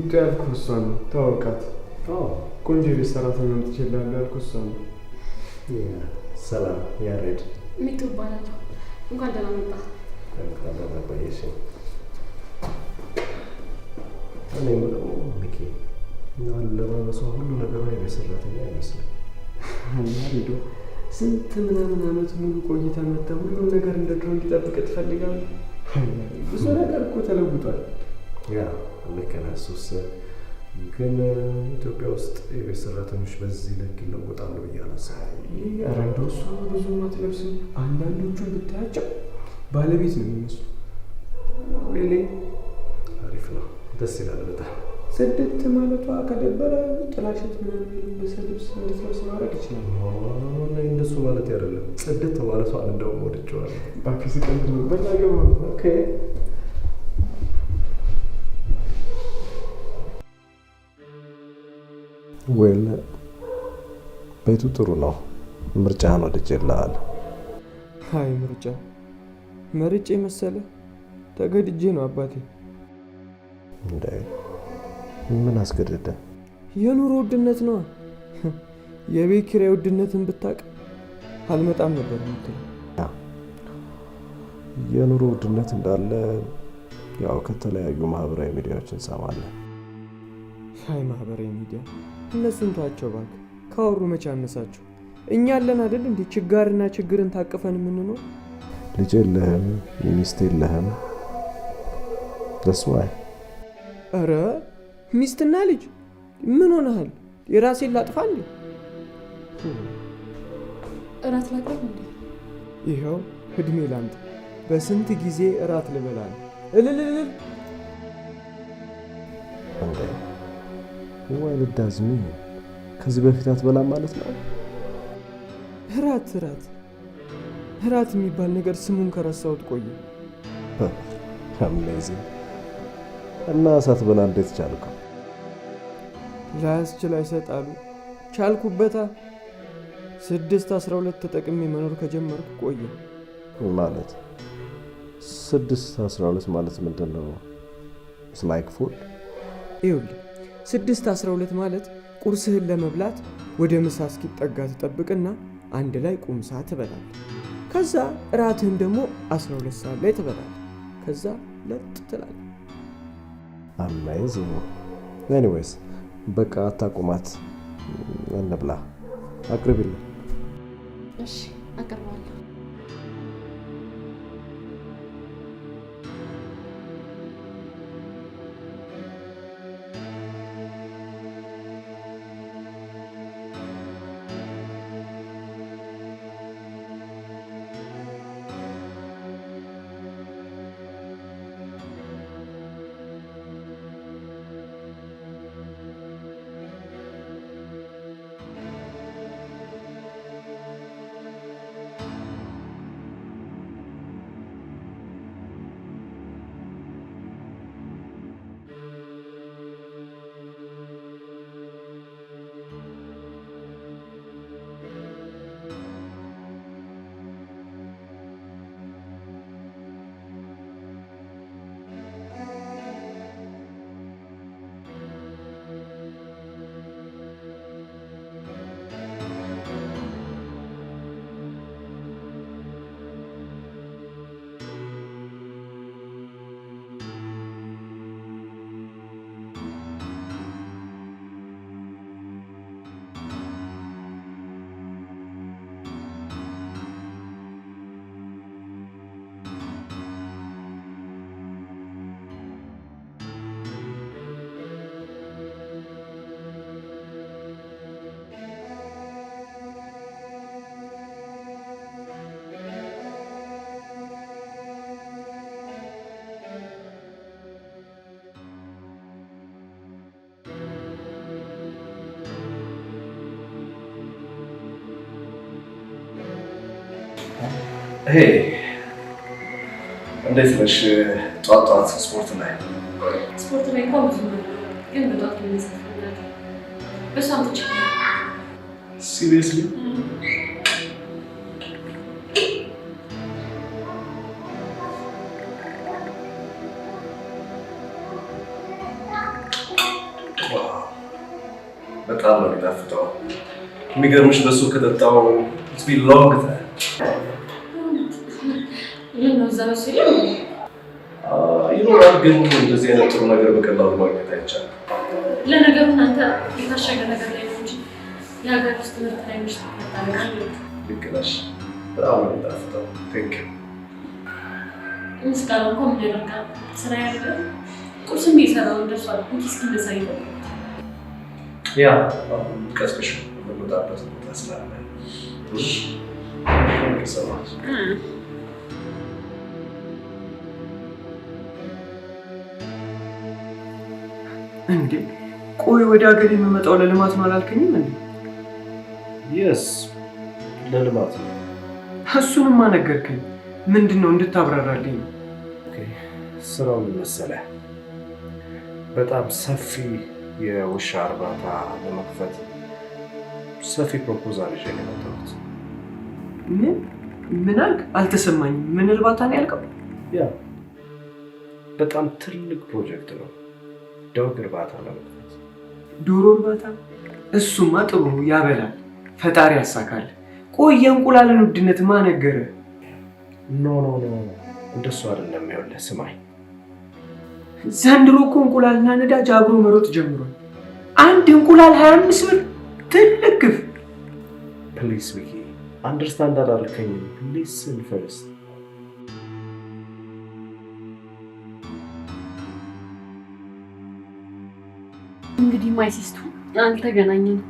ሚጡ ያልኩህ እሷን ነው። ታወቃት? ቆንጆ ቤት ሰራተኛ ምትችላለህ ያልኩህ እሷን ነው። ሰላም ያሬድ። ሚጡ እባላለሁ። እንኳን ደህና መጣህ። እንኳን ደህና ቆየሽ። እኔ የምለው ሚኪ አለባበሷ ሁሉ ነገሯ የቤት ሰራተኛ አይመስልም። ያሬዶ ስንት ምናምን ዓመት ሙሉ ቆይታ መጣ ሁሉም ነገር እንደ ድሮ እንዲጠብቅ ትፈልጋለህ? ብዙ ነገር እኮ ተለውጧል። ያ ልክ ነህ። እሱስ ግን ኢትዮጵያ ውስጥ የቤት ሰራተኞች በዚህ ልክ ይለወጣሉ ብዬ አላስብም። ኧረ እንደው እሷ ብዙም አትለብስም። አንዳንዶቹን ብታያቸው ባለቤት ነው የሚመስሉ። ሪሊ አሪፍ ነው፣ ደስ ይላል በጣም። ጽድት ማለቷ ከደበረ ጥላሸት ምናምን የለበሰ ልብስ እንድትለብስ ማድረግ ይችላል። እንደሱ ማለት አይደለም፣ ጽድት ማለቷን እንደውም ወድጄዋለሁ። እባክህ ስቀልድ ነው። በላ ገባ። ኦኬ ዌል ቤቱ ጥሩ ነው። ምርጫህን ወድጄልሃለሁ። አይ ምርጫ መርጬ መሰለ ተገድጄ ነው አባቴ። እንዴ ምን አስገደደ? የኑሮ ውድነት ነው። የቤት ኪራይ ውድነትን ብታውቅ አልመጣም ነበር የምትለው። የኑሮ ውድነት እንዳለ ያው ከተለያዩ ማህበራዊ ሚዲያዎች እንሰማለን። አይ ማህበራዊ ሚዲያ እነሱን ተዋቸው እባክህ። ካወሩ መቼ አነሳቸው? እኛ አለን አይደል እንዴ ችጋርና ችግርን ታቅፈን የምንኖር። ልጅ የለህም፣ ሚስት የለህም። ደስዋይ ኧረ ሚስትና ልጅ ምን ሆነሃል? የራሴን ላጥፋ እንዴ? እራት ላቅርብ እንዴ? ይኸው እድሜ ላንተ በስንት ጊዜ እራት ልበላል። እልልልል እንዴ ወይ ልዳዝሚ ከዚህ በፊት አትበላም ማለት ነው? እራት የሚባል ነገር ስሙን ከረሳሁት ቆየ። አሜዚንግ። እና ሳትበላ እንዴት ቻልከው? ላያስችል አይሰጣሉ። ቻልኩበታ። 6-12 ተጠቅሜ መኖር ከጀመርኩ ቆየ። ማለት 6-12 ማለት ምንድን ነው? ኢትስ ላይክ ፉድ። ይኸውልህ 6-12 ማለት ቁርስህን ለመብላት ወደ ምሳ እስኪጠጋ ትጠብቅና አንድ ላይ ቁምሳ ትበላለህ። ከዛ እራትህን ደግሞ 12 ሰዓት ላይ ትበላለህ። ከዛ ለጥ ትላለህ። አሜዚንግ። ኤኒዌይስ በቃ አታቁማት፣ እንብላ። አቅርቢልኝ። እሺ አቀርባለሁ። እንዴት ነሽ? ጧት ስፖርት ላይ እንኳን ብዙ ነው፣ ግን በጧት የሚሰፍራል። በሷም ትችላለህ። ሲሪየስሊ? በጣም ነው የሚጣፍጠው። የሚገርምሽ በሱ ከጠጣው it's been long time። ምን ነው እዛ መስሎኝ ይኖራል፣ ግን እንደዚህ አይነት ጥሩ ነገር በቀላሉ ማግኘት አይቻልም። ለነገሩ እናንተ የታሸገ ነገር ላይ ነው እንጂ የሀገር ውስጥ ምርት ላይ ምሽት ታደርጋል። ልክ ነሽ። በጣም ነው የሚጣፍጠው። ቴንክ ዩ። ምስጋና እንኳን ምን ያደርጋል ስራ ያደርጋል። ቁርስም እየሰራሁ እንደርሷል። እስኪ እንደዛ ይበል። ያ ቀስቅሽ የምንወጣበት ቦታ ስላለ ሰማች። እንዴ ቆይ ወደ ሀገር የምመጣው ለልማት ነው አላልከኝም እንዴ? የስ ለልማት ነው። እሱንማ ነገርከኝ። ምንድን ነው እንድታብራራልኝ ነው? ስራው ምን መሰለህ? በጣም ሰፊ የውሻ እርባታ ለመክፈት ሰፊ ፕሮፖዛል ይዤ ነው የመጣሁት። ምን አልክ? አልተሰማኝም። ምን እርባታ ነው ያልከው? ያ በጣም ትልቅ ፕሮጀክት ነው። ዶግ እርባታ ለመክፈት። ዶሮ እርባታ? እሱማ ጥሩ ነው፣ ያበላል። ፈጣሪ ያሳካል። ቆይ የእንቁላልን ውድነት ማን ነገረ? ኖ እንደሱ አይደለም። ይኸውልህ ስማኝ፣ ዘንድሮ እኮ እንቁላልና ነዳጅ አብሮ መሮጥ ጀምሯል። አንድ እንቁላል 25 ብር፣ ትልቅ ግፍ። ፕሊስ ዊኪ አንደርስታንድ አላደረከኝም። ሊስን ፈርስት። እንግዲህ ማይሲስቱ አልተገናኘንም።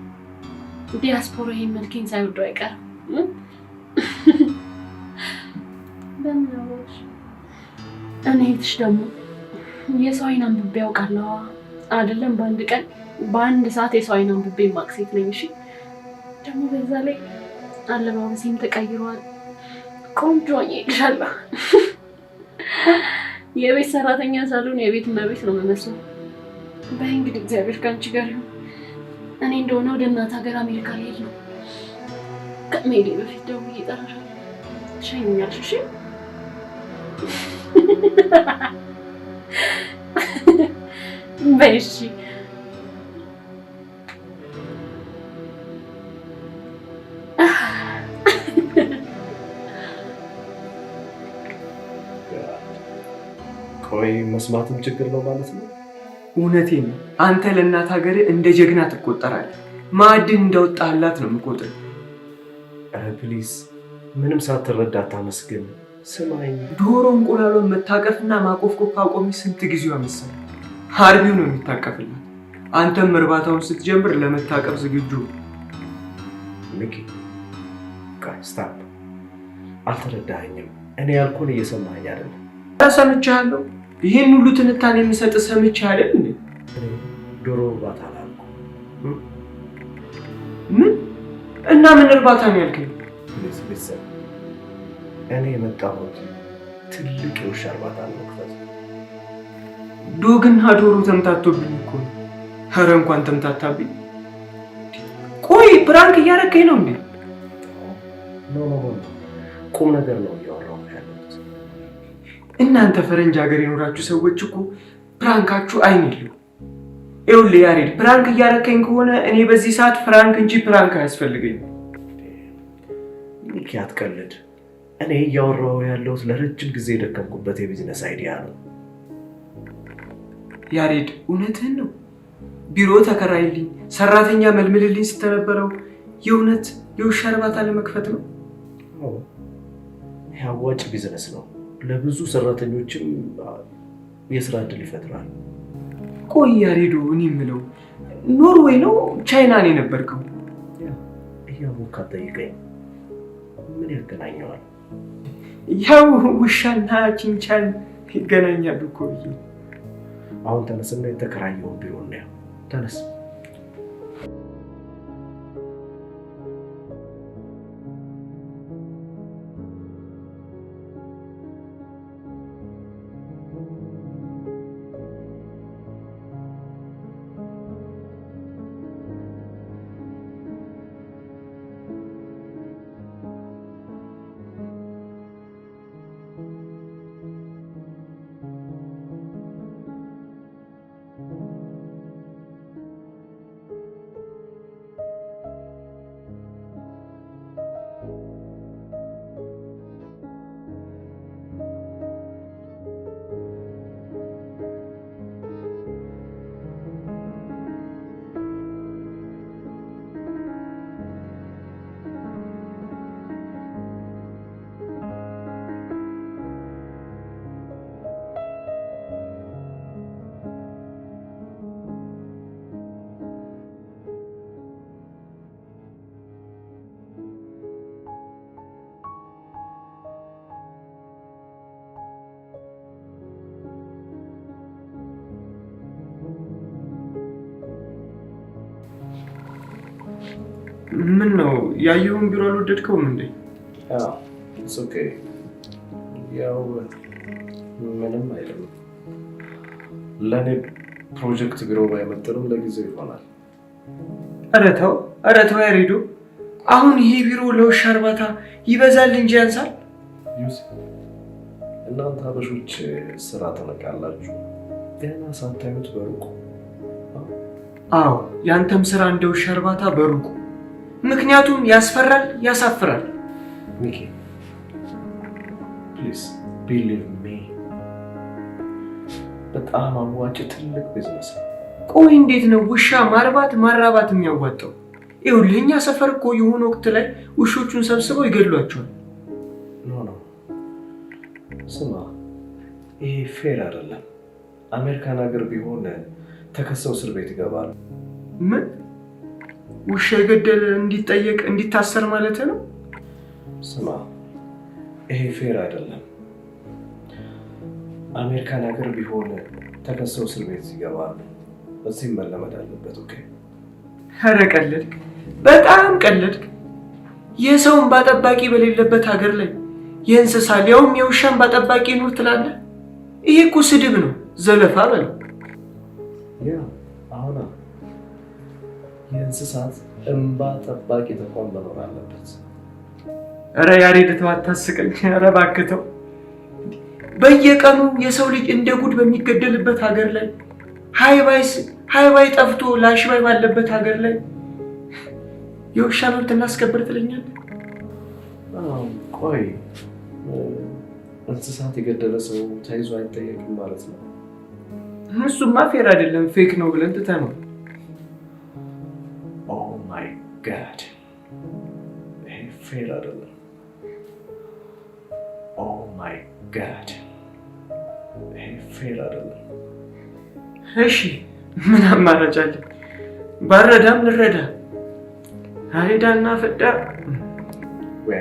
ዲያስፖራ ይሄን መልኬን ሳይወደው አይቀርም። በምን አወቅሽ? እኔ እህትሽ ደግሞ የሰው አይን አንብቤ ያውቃለሁ አይደለም? በአንድ ቀን በአንድ ሰዓት የሰው አይን አንብቤ ማክሴት ነኝ። እሺ ደግሞ በዛ ላይ አለባበሴም ተቀይሯል። ቆንጆ ይልሻለሁ። የቤት ሰራተኛ ሳልሆን የቤት እመቤት ነው የምመስለው። በይ እንግዲህ እግዚአብሔር ከአንቺ ጋር ይሁን። እኔ እንደሆነ ወደ እናት ሀገር አሜሪካ ልሄድ ነው። ከመሄዴ በፊት ደውዬ እጠራሻለሁ። ትሸኛለሽ? እሺ በይ እሺ። ቆይ መስማትም ችግር ነው ማለት ነው? እውነቴን ነው። አንተ ለእናት ሀገር እንደ ጀግና ትቆጠራለህ። ማዕድን እንዳወጣህላት ነው የምቆጥር። ፕሊዝ ምንም ሳትረዳ አታመስግን። ስማኝ፣ ዶሮ እንቁላሏን መታቀፍና ማቆፍቆፍ ካቆሚ ስንት ጊዜዋ መሰለህ? አርቢው ነው የሚታቀፍላት። አንተም እርባታውን ስትጀምር ለመታቀፍ ዝግጁ። ሚኪ ስታፕ። አልተረዳኸኝም። እኔ ያልኩህን እየሰማኸኝ አይደለም። ሰምቻለሁ። ይህን ሁሉ ትንታኔ የሚሰጥ ሰምቼህ አይደል እንዴ? ዶሮ እርባታ አላልኩም። ምን እና ምን እርባታ ነው ያልከኝ? ቤተሰብ እኔ የመጣሁት ትልቅ የውሻ እርባታ ለመክፈት። ዶግና ዶሮ ተምታቶብኝ እኮ ነው። ኧረ እንኳን ተምታታብኝ። ቆይ ፕራንክ እያደረከኝ ነው እንዴ? ኖ ቁም ነገር ነው እያወራሁ ያለሁት። እናንተ ፈረንጅ ሀገር የኖራችሁ ሰዎች እኮ ፕራንካችሁ አይን የለው። ይኸውልህ ያሬድ፣ ፕራንክ እያደረከኝ ከሆነ እኔ በዚህ ሰዓት ፍራንክ እንጂ ፕራንክ አያስፈልገኝም። ሚኪ አትቀልድ። እኔ እያወራሁ ያለሁት ለረጅም ጊዜ የደከምኩበት የቢዝነስ አይዲያ ነው። ያሬድ እውነትህን ነው? ቢሮ ተከራይልኝ፣ ሰራተኛ መልምልልኝ ስተነበረው የእውነት የውሻ እርባታ ለመክፈት ነው? ይህ አዋጭ ቢዝነስ ነው። ለብዙ ሰራተኞችም የስራ እድል ይፈጥራል። ቆይ ያሬዶ፣ እኔ የምለው ኖርዌይ ነው ቻይና ነው የነበርከው? እያወቅህ አትጠይቀኝ። ምን ያገናኘዋል? ያው ውሻና ቺንቻን ይገናኛሉ እኮ ብዬ። አሁን ተነስና የተከራየውን ቢሮ እናየው። ተነስ። ምን ነው ያየውን ቢሮ አልወደድከውም እንዴ? ኢትስ ኦኬ። ያው ምንም አይደለም። ለኔ ፕሮጀክት ቢሮ ባይመጥንም ለጊዜው ይሆናል። ኧረ ተው ያሬዶ፣ አሁን ይሄ ቢሮ ለውሻ እርባታ ይበዛል እንጂ ያንሳል። እናንተ ሀበሾች ስራ ተነቃላችሁ ገና ሳታዩት በሩቁ። አዎ ያንተም ስራ እንደ ውሻ እርባታ በሩቁ። ምክንያቱም ያስፈራል፣ ያሳፍራል። ሚኪ ፕሊዝ ቢሊቭ ሚ፣ በጣም አዋጭ ትልቅ ቢዝነስ ነው። ቆይ እንዴት ነው ውሻ ማርባት ማራባት የሚያዋጣው? ይኸውልህ እኛ ሰፈር እኮ የሆነ ወቅት ላይ ውሾቹን ሰብስበው ይገድሏቸዋል። ኖ ስማ፣ ይሄ ፌር አይደለም። አሜሪካን ሀገር ቢሆን ተከሰው እስር ቤት ይገባሉ። ምን? ውሻ የገደለ እንዲጠየቅ እንዲታሰር ማለት ነው? ስማ፣ ይሄ ፌር አይደለም። አሜሪካን ሀገር ቢሆን ተከሰው እስር ቤት ይገባሉ። እዚህም መለመድ አለበት። ኦኬ። ኧረ ቀለድክ፣ በጣም ቀለድክ። የሰውን ባጠባቂ በሌለበት ሀገር ላይ የእንስሳ ሊያውም የውሻን ባጠባቂ ኑር ትላለህ? ይሄ እኮ ስድብ ነው፣ ዘለፋ በለው። ያ አሁን የእንስሳት እንባ ጠባቂ ተቋም መኖር አለበት። ኧረ ያሬድ ተው አታስቀኝ። ኧረ እባክህ ተው። በየቀኑ የሰው ልጅ እንደ ጉድ በሚገደልበት ሀገር ላይ ሃይባይ ጠፍቶ ላሽባይ ባለበት ሀገር ላይ የውሻ መብት እናስከብር ትለኛለህ? ቆይ እንስሳት የገደለ ሰው ተይዞ አይጠየቅም ማለት ነው? እሱማ ፌር አይደለም፣ ፌክ ነው ብለን ትተነው። ኦ ማይ ጋድ፣ ይሄ ፌር አይደለም። ኦ ማይ ጋድ፣ ይሄ ፌር አይደለም። እሺ ምን አማራጭ አለ? ባረዳም ልረዳ። አሬዳና ፈዳ ወይ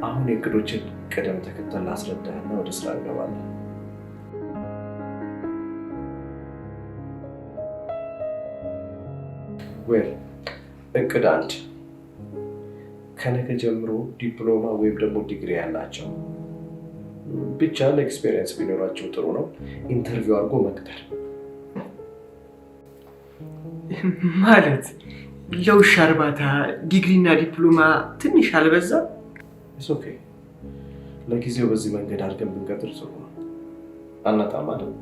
አሁን የእቅዶችን ቅደም ተከተል ላስረዳህና ወደ ስራ እንገባለን። ወይ እቅድ 1፣ ከነገ ጀምሮ ዲፕሎማ ወይም ደግሞ ዲግሪ ያላቸው ብቻ ለኤክስፔሪየንስ ቢኖራቸው ጥሩ ነው፣ ኢንተርቪው አድርጎ መቅጠር። ማለት ለውሻ እርባታ ዲግሪና ዲፕሎማ ትንሽ አልበዛ? ኦኬ፣ ለጊዜው በዚህ መንገድ አድርገን ብንቀጥር ጥሩ ነው። አናጣም አይደል?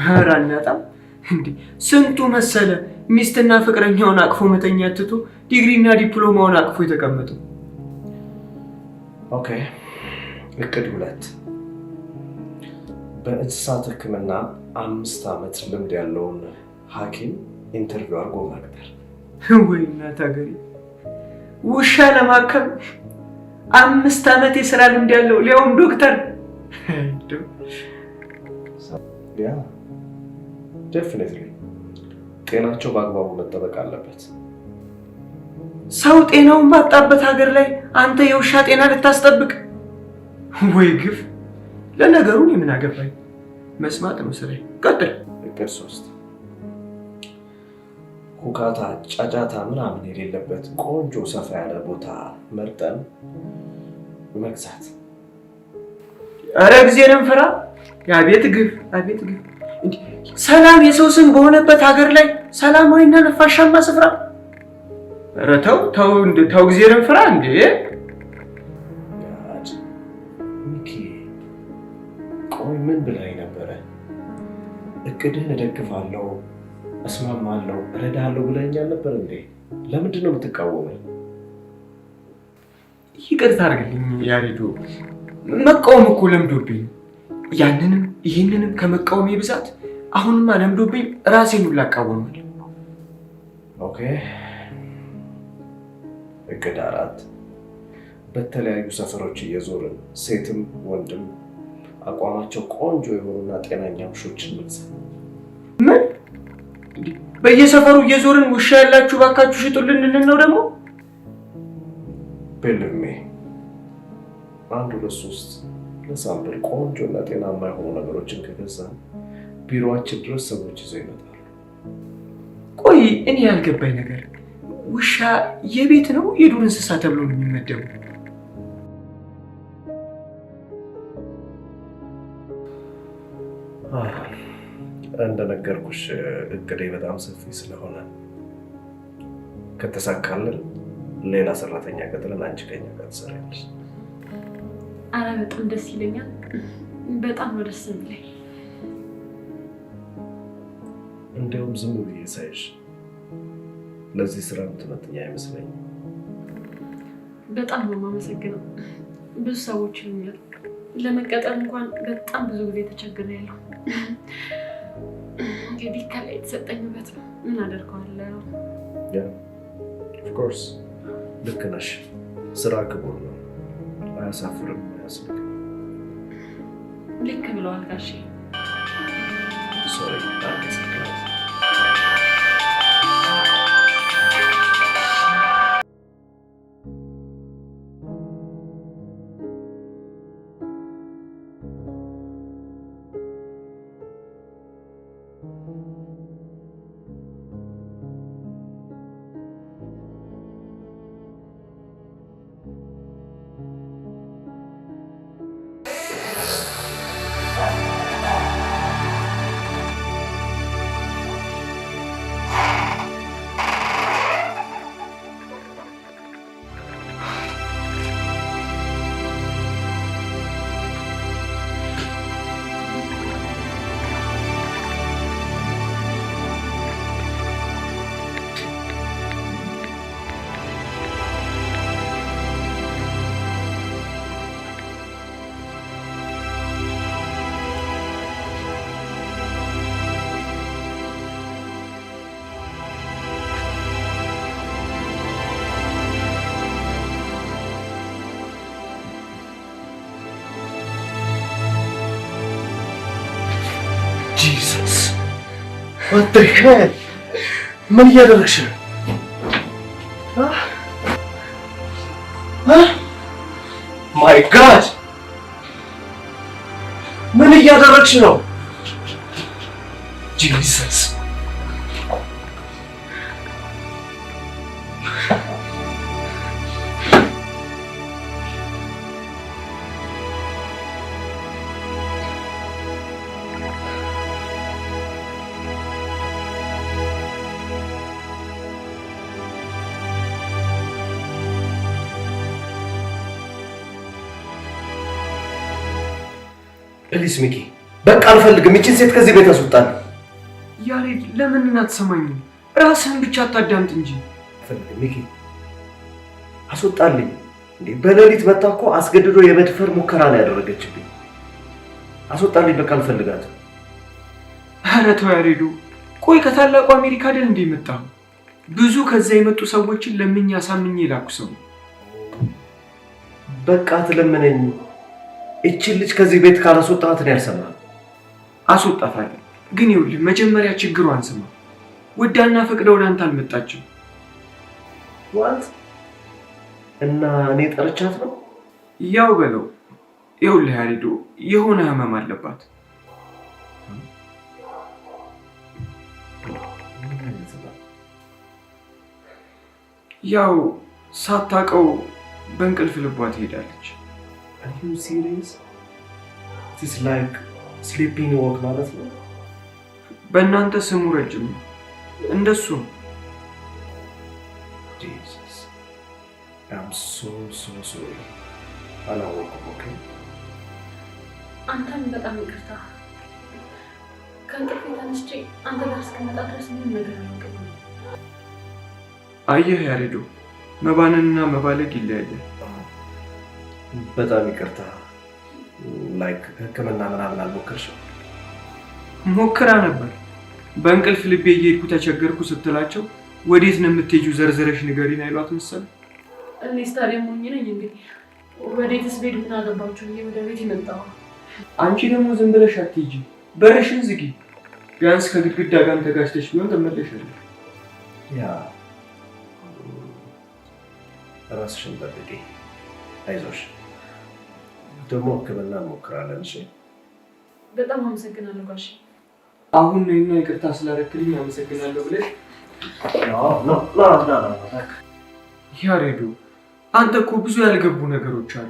ኧረ አናጣም። እንዴ ስንቱ መሰለ ሚስትና ፍቅረኛውን አቅፎ መተኛት ትቶ ዲግሪና ዲፕሎማውን አቅፎ የተቀመጡ። ኦኬ፣ እቅድ 2፣ በእንስሳት ሕክምና 5 ዓመት ልምድ ያለውን ሐኪም ኢንተርቪው አድርጎ መቅጠር። ወይ እናት ሀገሬ፣ ውሻ ለማከም 5 ዓመት የስራ ልምድ ያለው ሊያውም ዶክተር። ያ ዴፊኒትሊ ጤናቸው በአግባቡ መጠበቅ አለበት። ሰው ጤናውን ባጣበት ሀገር ላይ አንተ የውሻ ጤና ልታስጠብቅ? ወይ ግፍ! ለነገሩ እኔ ምን አገባኝ? መስማት ነው ስራዬ። ቀጥል። እቅድ 3፣ ሁካታ ጫጫታ ምናምን የሌለበት ቆንጆ ሰፋ ያለ ቦታ መርጠን መግዛት። ኧረ ጊዜንም ፍራ። አቤት ግፍ! አቤት ግፍ! ሰላም የሰው ስም በሆነበት ሀገር ላይ ሰላማዊና ነፋሻማ ስፍራ። ኧረ ተው ጊዜንም ፍራ እንዴ! ሚኪ ቆይ ምን ብላኝ ነበረ? እቅድህን እደግፋለሁ፣ እስማማለሁ፣ እረዳለሁ ብለኸኛል ነበር እንዴ? ለምንድን ነው የምትቃወመኝ? ይቅርታ አድርግልኝ ያሬዶ፣ መቃወም እኮ ለምዶብኝ፣ ያንንም ይህንንም ከመቃወሜ ብዛት አሁንማ ለምዶብኝ ራሴን ሁላ እቃወማለሁ። ኦኬ፣ እቅድ 4፣ በተለያዩ ሰፈሮች እየዞርን ሴትም ወንድም አቋማቸው ቆንጆ የሆኑና ጤናኛ ውሾችን መግዛት። ምን? በየሰፈሩ እየዞርን ውሻ ያላችሁ ባካችሁ ሽጡልን እንል ነው ደግሞ? በልሜ 1 2 3 ለሳምፕል ቆንጆ እና ጤናማ የሆኑ ነገሮችን ከገዛን ቢሮአችን ድረስ ሰዎች ይዘው ይመጣሉ። ቆይ ቆይ እኔ ያልገባኝ ነገር ውሻ የቤት ነው የዱር እንስሳ ተብሎ ነው የሚመደበው? እንደነገርኩሽ እቅዴ በጣም ሰፊ ስለሆነ ከተሳካልን ሌላ ሰራተኛ ቀጥለን አንቺ ከኛ ጋር ትሰሪያለሽ። አረ በጣም ደስ ይለኛል። በጣም ነው ደስ የሚለኝ። እንዲያውም ዝም ብዬ ሳይሽ ለዚህ ስራ የምትመጥኛ አይመስለኝም። በጣም ነው የማመሰግነው። ብዙ ሰዎች ይሉኛል ለመቀጠር እንኳን በጣም ብዙ ጊዜ ተቸግሬያለሁ። እንግዲህ ከላይ የተሰጠኝበት ነው። ምን አደርገዋለሁ? ኦፍኮርስ ልክ ነሽ። ስራ ክቡር ነው፣ አያሳፍርም፣ አያስልክም። ልክ ብለዋል ጋሼ። ሶሪ What the hell? ምን እያደረግሽ ነው? ማይ ጋድ! ምን እያደረግሽ ነው? ጂሰስ! ፕሊስ ሚኪ፣ በቃ አልፈልግም። ይቺን ሴት ከዚህ ቤት አስወጣል። ያሬድ፣ ለምን አትሰማኝም? ራስህን ብቻ አታዳምጥ እንጂ። አልፈልግም ሚኪ፣ አስወጣልኝ። እንዴ በሌሊት መጣ እኮ አስገድዶ የመድፈር ሙከራ ነው ያደረገችብኝ። አስወጣልኝ፣ በቃ አልፈልጋትም። ኧረ ተው ያሬዱ። ቆይ ከታላቁ አሜሪካ አይደል እንደ መጣው? ብዙ ከዛ የመጡ ሰዎችን ለምኛ ሳምኜ ላኩ ሰው። በቃ ትለምነኝ። እቺን ልጅ ከዚህ ቤት ካላስወጣት ነው ያልሰማል። አስወጣታለሁ፣ ግን ይኸውልህ መጀመሪያ ችግሯን ስማ። ወዳና ፈቅዳ ወደ አንተ አልመጣችም። ዋት? እና እኔ ጠርቻት ነው? ያው በለው። ይኸውልህ ያሬዶ የሆነ ህመም አለባት። ያው ሳታውቀው በእንቅልፍ ልቧ ትሄዳለች። Are you serious? It is like sleeping walk ማለት ነው። በእናንተ ስሙ ረጅም ነው፣ እንደሱ ነው። Jesus, I'm so sorry. አላወኩም። ኦኬ፣ አንተም በጣም ይቅርታ። ከእንቅልፌ ተነስቼ አንተ ጋር እስከመጣ ድረስ ምንም ነገር አላውቅም። አየህ ያሬዶ፣ መባንንና መባለግ ይለያያል። በጣም ይቅርታ። ላይክ ህክምና ምናምን አልሞከርሽም? ሞክራ ነበር። በእንቅልፍ ልቤ እየሄድኩ ተቸገርኩ ስትላቸው ወዴት ነው የምትሄጂው ዘርዝረሽ ንገሪን አይሏት መሰለኝ። እኔስ ታዲያ ሞኝ ነኝ እንዴ? ወዴትስ ብሄድ ምን አገባችሁ ብዬ ወደ ቤት የመጣሁ። አንቺ ደግሞ ዝም ብለሽ አትሄጂ፣ በርሽን ዝጊ። ቢያንስ ከግድግዳ ጋር ተጋጭተሽ ቢሆን ተመለሻለሽ። ያ ራስሽን ጠብቂ፣ አይዞሽ። ደግሞ ህክምና እንሞክራለን። እሺ፣ በጣም አመሰግናለሁ ጋሼ። አሁን ነይና ይቅርታ ስላደረክልኝ አመሰግናለሁ ብለሽ ያሬዱ አንተ እኮ ብዙ ያልገቡ ነገሮች አሉ።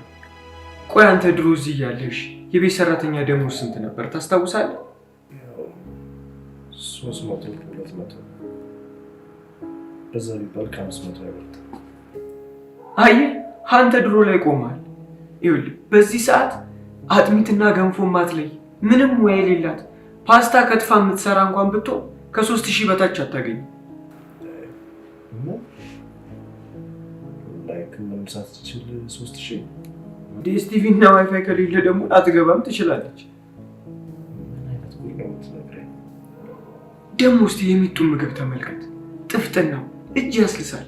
ቆይ አንተ ድሮ እዚህ እያለሽ የቤት ሰራተኛ ደሞዝ ስንት ነበር ታስታውሳለህ? 300 200 በዛ ቢባል ከ500 አይበልጥም። አየህ አንተ ድሮ ላይ ቆማል። ይኸውልህ በዚህ ሰዓት አጥሚትና ገንፎ ማትለይ ምንም ሙያ የሌላት ፓስታ ከትፋ የምትሰራ እንኳን ብትሆን ከ3000 በታች አታገኝም። ላይክ ምንም ሳትችል 3000 ዲኤስቲቪ እና ዋይፋይ ከሌለ ደግሞ አትገባም ትችላለች። ምን አይነት ጉድ ነው የምትነግረኝ? ደግሞ እስኪ የሚጡን ምግብ ተመልከት። ጥፍጥናው እጅ ያስልሳል።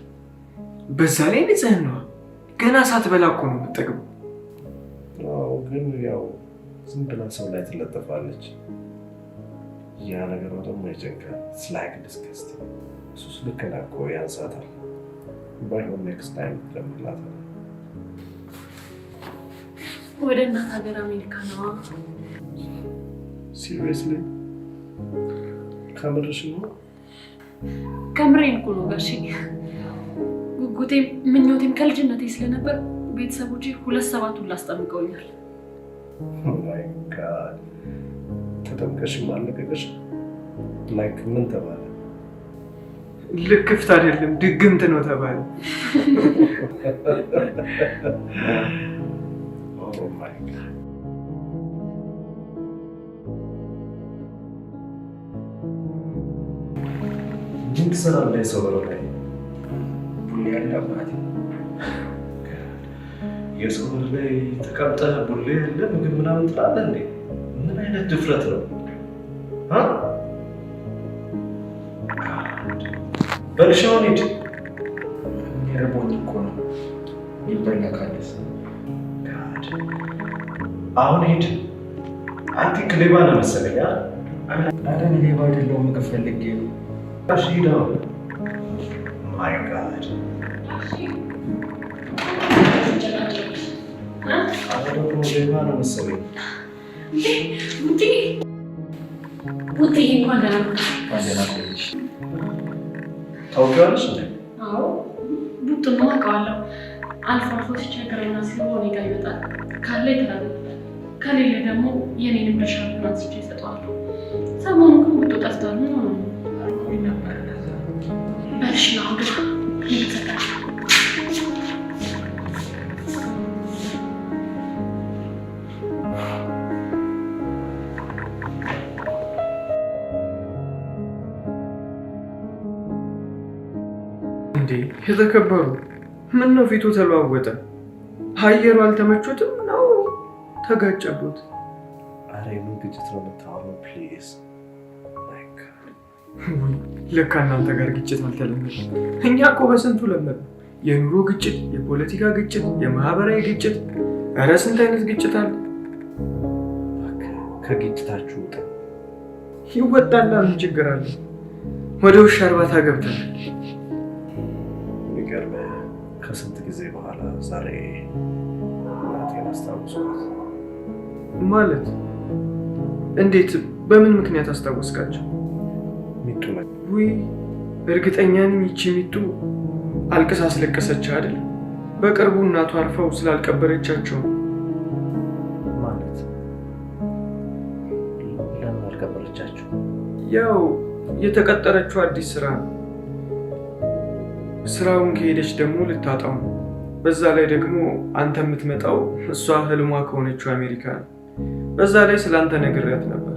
በዛ ላይ ንጽህናዋ ገና ሳትበላ እኮ ነው የምትጠግበው። አዎ ግን ያው ዝም ብላ ሰው ላይ ትለጠፋለች። ያ ነገሯ ደግሞ ይጨንቃል። ስላይክ ዲስከስት እሱስ ልክ ነህ እኮ ያንሳታል። ባይሆን ኔክስት ታይም ትለምላታለህ። ወደ እናት ሀገር አሜሪካ ነዋ። ሲሪየስሊ? ከምርሽ ነው? ከምሬን እኮ ነው ጋሼ። ጉጉቴም ምኞቴም ከልጅነቴ ስለነበር ቤተሰቦቼ 2/7 ላስጠምቀውኛል። ኦ ማይ ጋድ! ተጠምቀሽም አለቀቀሽ? ላይክ ምን ተባለ? ልክፍት አይደለም ድግምት ነው ተባለ። ኦ ማይ ጋድ! ምን ትሰራለህ ሰው ላይ? ቡሌ ያለ አባቴ የሰው በር ላይ ተቀምጠህ ቡሌ ያለ ምግብ ምናምን ትላለህ እንዴ? ምን አይነት ድፍረት ነው? በልሻውን ሂድ። የርቦኝ እኮ ነው ይበላ ካለስ አሁን ሂድ። አንተ ሌባ ነህ መሰለኝ። ኧረ እኔ ሌባ አይደለሁም፣ ምግብ ፈልጌ ነው። እሺ ሂድ አሁን። ማይ ጋድ! አንተ ደግሞ ሌባ ነህ መሰለኝ። ቡጤ እንኳን ደህና ቆየሽ። ታውቂዋለሽ እንዴ? አዎ ቡጡን አውቀዋለሁ። አልፎ አልፎ ሲቸግረኝና ሲሆን እኔ ጋር ይመጣል። ካለ ይተላል፣ ከሌለ ደግሞ የኔንም ድርሻ አንስቼ እሰጠዋለሁ። ሰሞኑን ግን ቡጡ ጠፍቷል። ምን ሆነ ነው? በልሽ ነው አሁን ግባ ይሰጣል። እንዴ የተከበሩ ምን ነው ፊቱ ተለዋወጠ? አየሩ አልተመቾትም ነው ተጋጨቡት? አረ ምን ግጭት ነው የምታወራው? ፕሊዝ ለካ እናንተ ጋር ግጭት አልተለመደም። እኛ እኮ በስንቱ ለመድ። የኑሮ ግጭት፣ የፖለቲካ ግጭት፣ የማህበራዊ ግጭት፣ እረ ስንት አይነት ግጭት አለ። ከግጭታችሁ ውጣ። ይወጣላ፣ ምን ችግር አለ? ወደ ውሻ እርባታ ገብተናል። የሚገርምህ ከስንት ጊዜ በኋላ ዛሬ እናቴን አስታውስኳት። ማለት እንዴት? በምን ምክንያት አስታወስካቸው? ሚጡ ነው። ውይ እርግጠኛ ነኝ ይቺ ሚጡ አልቅስ አስለቀሰች አይደል? በቅርቡ እናቱ አርፈው ስላልቀበረቻቸው። ማለት ለምን አልቀበረቻቸው? ያው የተቀጠረችው አዲስ ስራ ነው። ስራውን ከሄደች ደግሞ ልታጣው ነው። በዛ ላይ ደግሞ አንተ የምትመጣው እሷ ህልሟ ከሆነችው አሜሪካ ነው። በዛ ላይ ስላንተ ነግሬያት ነበር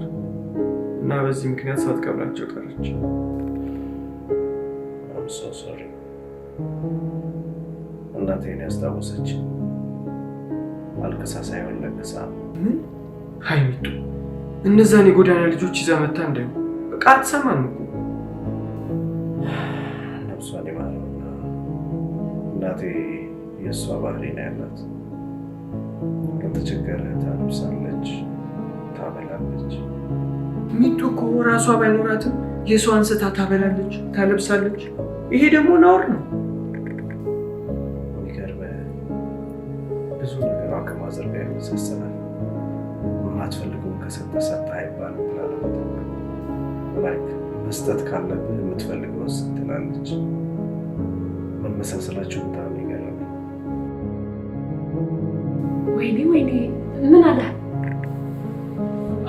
እና በዚህ ምክንያት ሳትቀብራቸው ቀረች። I'm so sorry። እናቴን ያስታወሰች አልቅሳ ሳይሆን ለቅሳ። ምን ሀይሚቱ እነዛን የጎዳና ልጆች ይዛ መታ እንዳዩ በቃ አትሰማም እኮ። ነፍሷን ይማረውና እናቴ የእሷ ባህሪ ነው ያላት። ከተቸገረ ታለብሳለች፣ ታበላለች። ሚጡ እኮ ራሷ ባይኖራትም የሰው አንስታ ታበላለች፣ ታለብሳለች። ይሄ ደግሞ ነውር ነው። የሚገርምህ ብዙ ነገሯ ከማዘር ጋር ይመሳሰላል። የማትፈልገውን ከሰጠ ሰጠ አይባልም ብላ ላይክ መስጠት ካለብህ የምትፈልገው ስትላለች። መመሳሰላቸው በጣም ይገርማል። ወይኔ ምን አለ?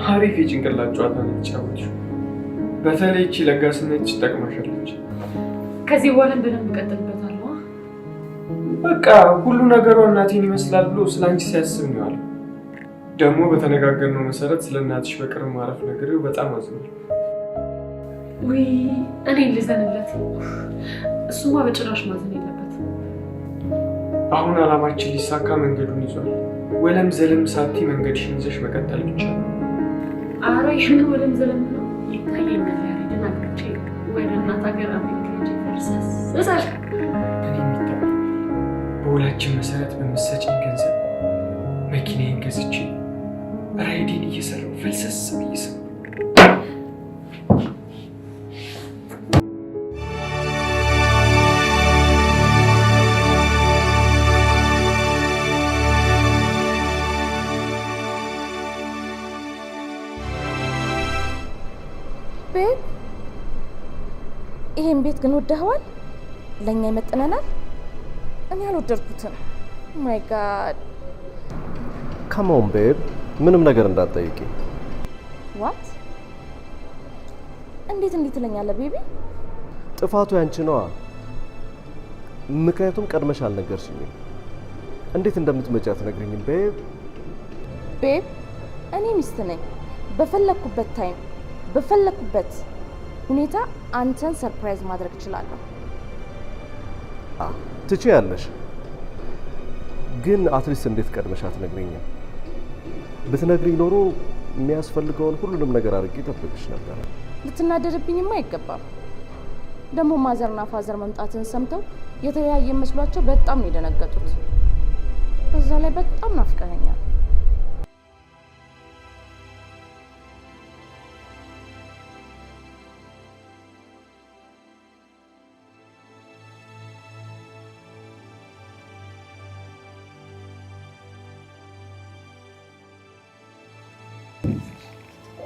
አሪፍ የጭንቅላት ጨዋታ ነው የተጫወትሽው። በተለይ እቺ ለጋስነት ትጠቅማሻለች። ከዚህ በኋላ በደንብ እቀጥልበታለሁ። በቃ ሁሉ ነገሯ እናቴን ይመስላል ብሎ ስለ አንቺ ሲያስብ ነው ያለው። ደግሞ በተነጋገርነው መሰረት ስለ እናትሽ በቅርብ ማረፍ ነገሬው በጣም አዝኗል። ውይ እኔ ልዘንለት? እሱማ በጭራሽ ማዘን የለበት። አሁን አላማችን ሊሳካ መንገዱን ይዟል። ወለም ዘለም ሳቲ መንገድሽን ይዘሽ መቀጠል ብቻ ነው። አረ ይህን ወለም ዘለም ነው ይታየኛል። ያሬድን አግብቼ ወደ እናት ሀገር አሜሪካ ሄጄ ፈርሰስ እኔ የሚታየኝ በውላችን መሰረት በምትሰጪኝ ገንዘብ መኪናዬን ገዝቼ ራይዴን እየሰራሁ ፈልሰስ ብዬ ሰው ይሄን ቤት ግን ወደኸዋል? ለኛ ይመጥነናል? እኔ አልወደድኩትም። ማይ ጋድ ካም ኦን ቤብ፣ ምንም ነገር እንዳትጠይቂ። ዋት? እንዴት ትለኛለህ ቤቢ? ጥፋቱ ያንቺ ነዋ። ምክንያቱም ቀድመሽ አልነገርሽኝም። እንዴት እንደምትመጪ አትነግሪኝም ቤብ? ቤብ እኔ ሚስት ነኝ። በፈለኩበት ታይም በፈለኩበት ሁኔታ አንተን ሰርፕራይዝ ማድረግ እችላለሁ። ትችያለሽ፣ ግን አትሊስት እንዴት ቀድመሽ አትነግሪኝም? ብትነግሪኝ ኖሮ የሚያስፈልገውን ሁሉንም ነገር አድርጌ እጠብቅሽ ነበር። ልትናደድብኝማ አይገባም። ደግሞ ማዘርና ፋዘር መምጣትን ሰምተው የተለያየ መስሏቸው በጣም ነው የደነገጡት። በዛ ላይ በጣም ናፍቀኸኛል።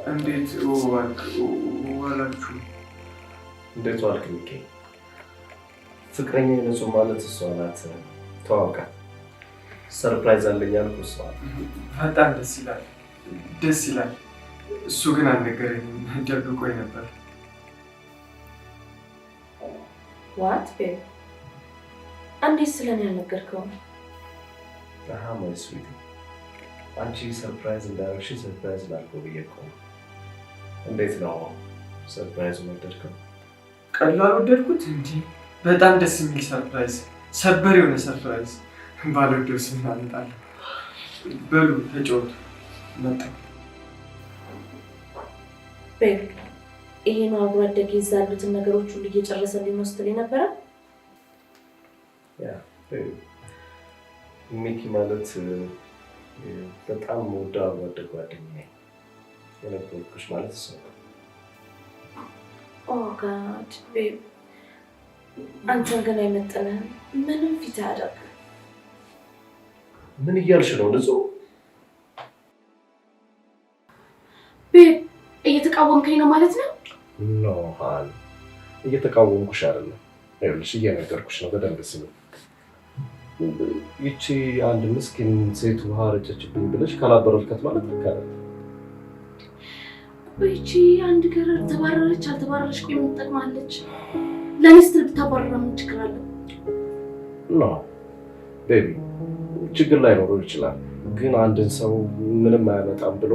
እንዴት ዋላችሁ? እንዴት ዋልክ ሚኬ? ፍቅረኛ የነጹ ማለት እሷ ናት። ተዋውቃት። ሰርፕራይዝ አለኝ አልኩህ። እሷ በጣም ደስ ይላል። እሱ ግን አልነገረኝም፣ ደብቆኝ ነበር። ዋት ቤብ? እንዴት ስለኔ ያልነገርከው? ማይ ስዊት፣ አንቺ ሰርፕራይዝ እንዳደረግሽ ሰርፕራይዝ ላድርገው ብዬሽ እኮ ነው። እንዴት ነው ሰርፕራይዝ ወደድከው? ቀላል ወደድኩት እንጂ በጣም ደስ የሚል ሰርፕራይዝ፣ ሰበር የሆነ ሰርፕራይዝ። ባልወደው ስም አመጣለሁ። በሉ ተጫወቱ። መጣ ቤብ፣ ይሄ ነው አብሮ አደግ ያሉትን ነገሮች ሁሉ እየጨረሰልኝ ነው ስትለኝ ነበረ። ያ ሚኪ ማለት በጣም ወዳ አብሮ አደግ ጓደኛዬ የነበርኩሽ ማለት እሱ ነው። ኦ ጋድ ቤብ፣ አንተን ግን አይመጥንህም። ምንም ፊት አያደርግም። ምን እያልሽ ነው ንጹህ? ቤብ፣ እየተቃወምከኝ ነው ማለት ነው? ኖ ሃን፣ እየተቃወምኩሽ አይደለም። ይኸውልሽ እየነገርኩሽ ነው። በደንብ ስሚ። ይቺ አንድ ምስኪን ሴት ውሃ ረጨችብኝ ብለሽ ካላበረርካት ማለት ልካለ። ይቺ አንድ ገረድ ተባረረች አልተባረረች ምን ትጠቅማለች? ለኔ ስትል ብታባረራ ምን ችግር አለው? ኖ ቤቢ፣ ችግር ላይኖረው ይችላል፣ ግን አንድን ሰው ምንም አያመጣም ብሎ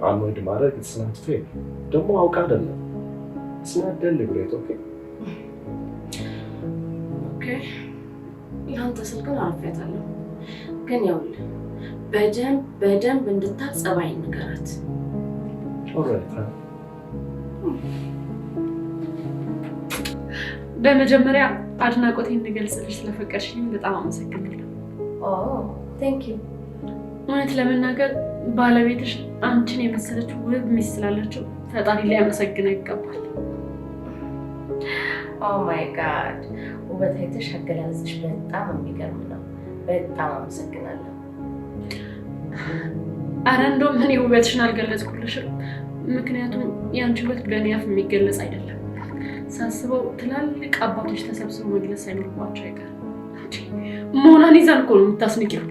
አንወድ ማድረግ ስናት ፌል ደግሞ አውቃ አይደለም ስናት ደሊብሬት። ኦኬ ኦኬ፣ ያንተ ስልክን አልፈታለሁ፣ ግን ይኸውልህ በደንብ እንድታቅ ጸባይ ንገራት። ኦልራይት። በመጀመሪያ አድናቆቴን እንድገልጽልሽ ስለፈቀድሽኝ በጣም አመሰግናለሁ። ቴንክ ዩ። እውነት ለመናገር ባለቤትሽ አንቺን የመሰለች ውብ ሚስት ስላለችው ፈጣሪ ሊያመሰግነው ይገባል። ኦ ማይ ጋድ፣ ውበት አይተሽ አገላለጽሽ በጣም የሚገርም ነው። በጣም አመሰግናለሁ። አረ እንደውም እኔ ውበትሽን አልገለጽኩልሽም። ምክንያቱም የአንቺ ውበት በእኔ አፍ የሚገለጽ አይደለም። ሳስበው ትላልቅ አባቶች ተሰብስበው መግለጽ ሳይኖርባቸው አይቀርም። ሞናሊዛን እኮ ነው የምታስንቂው።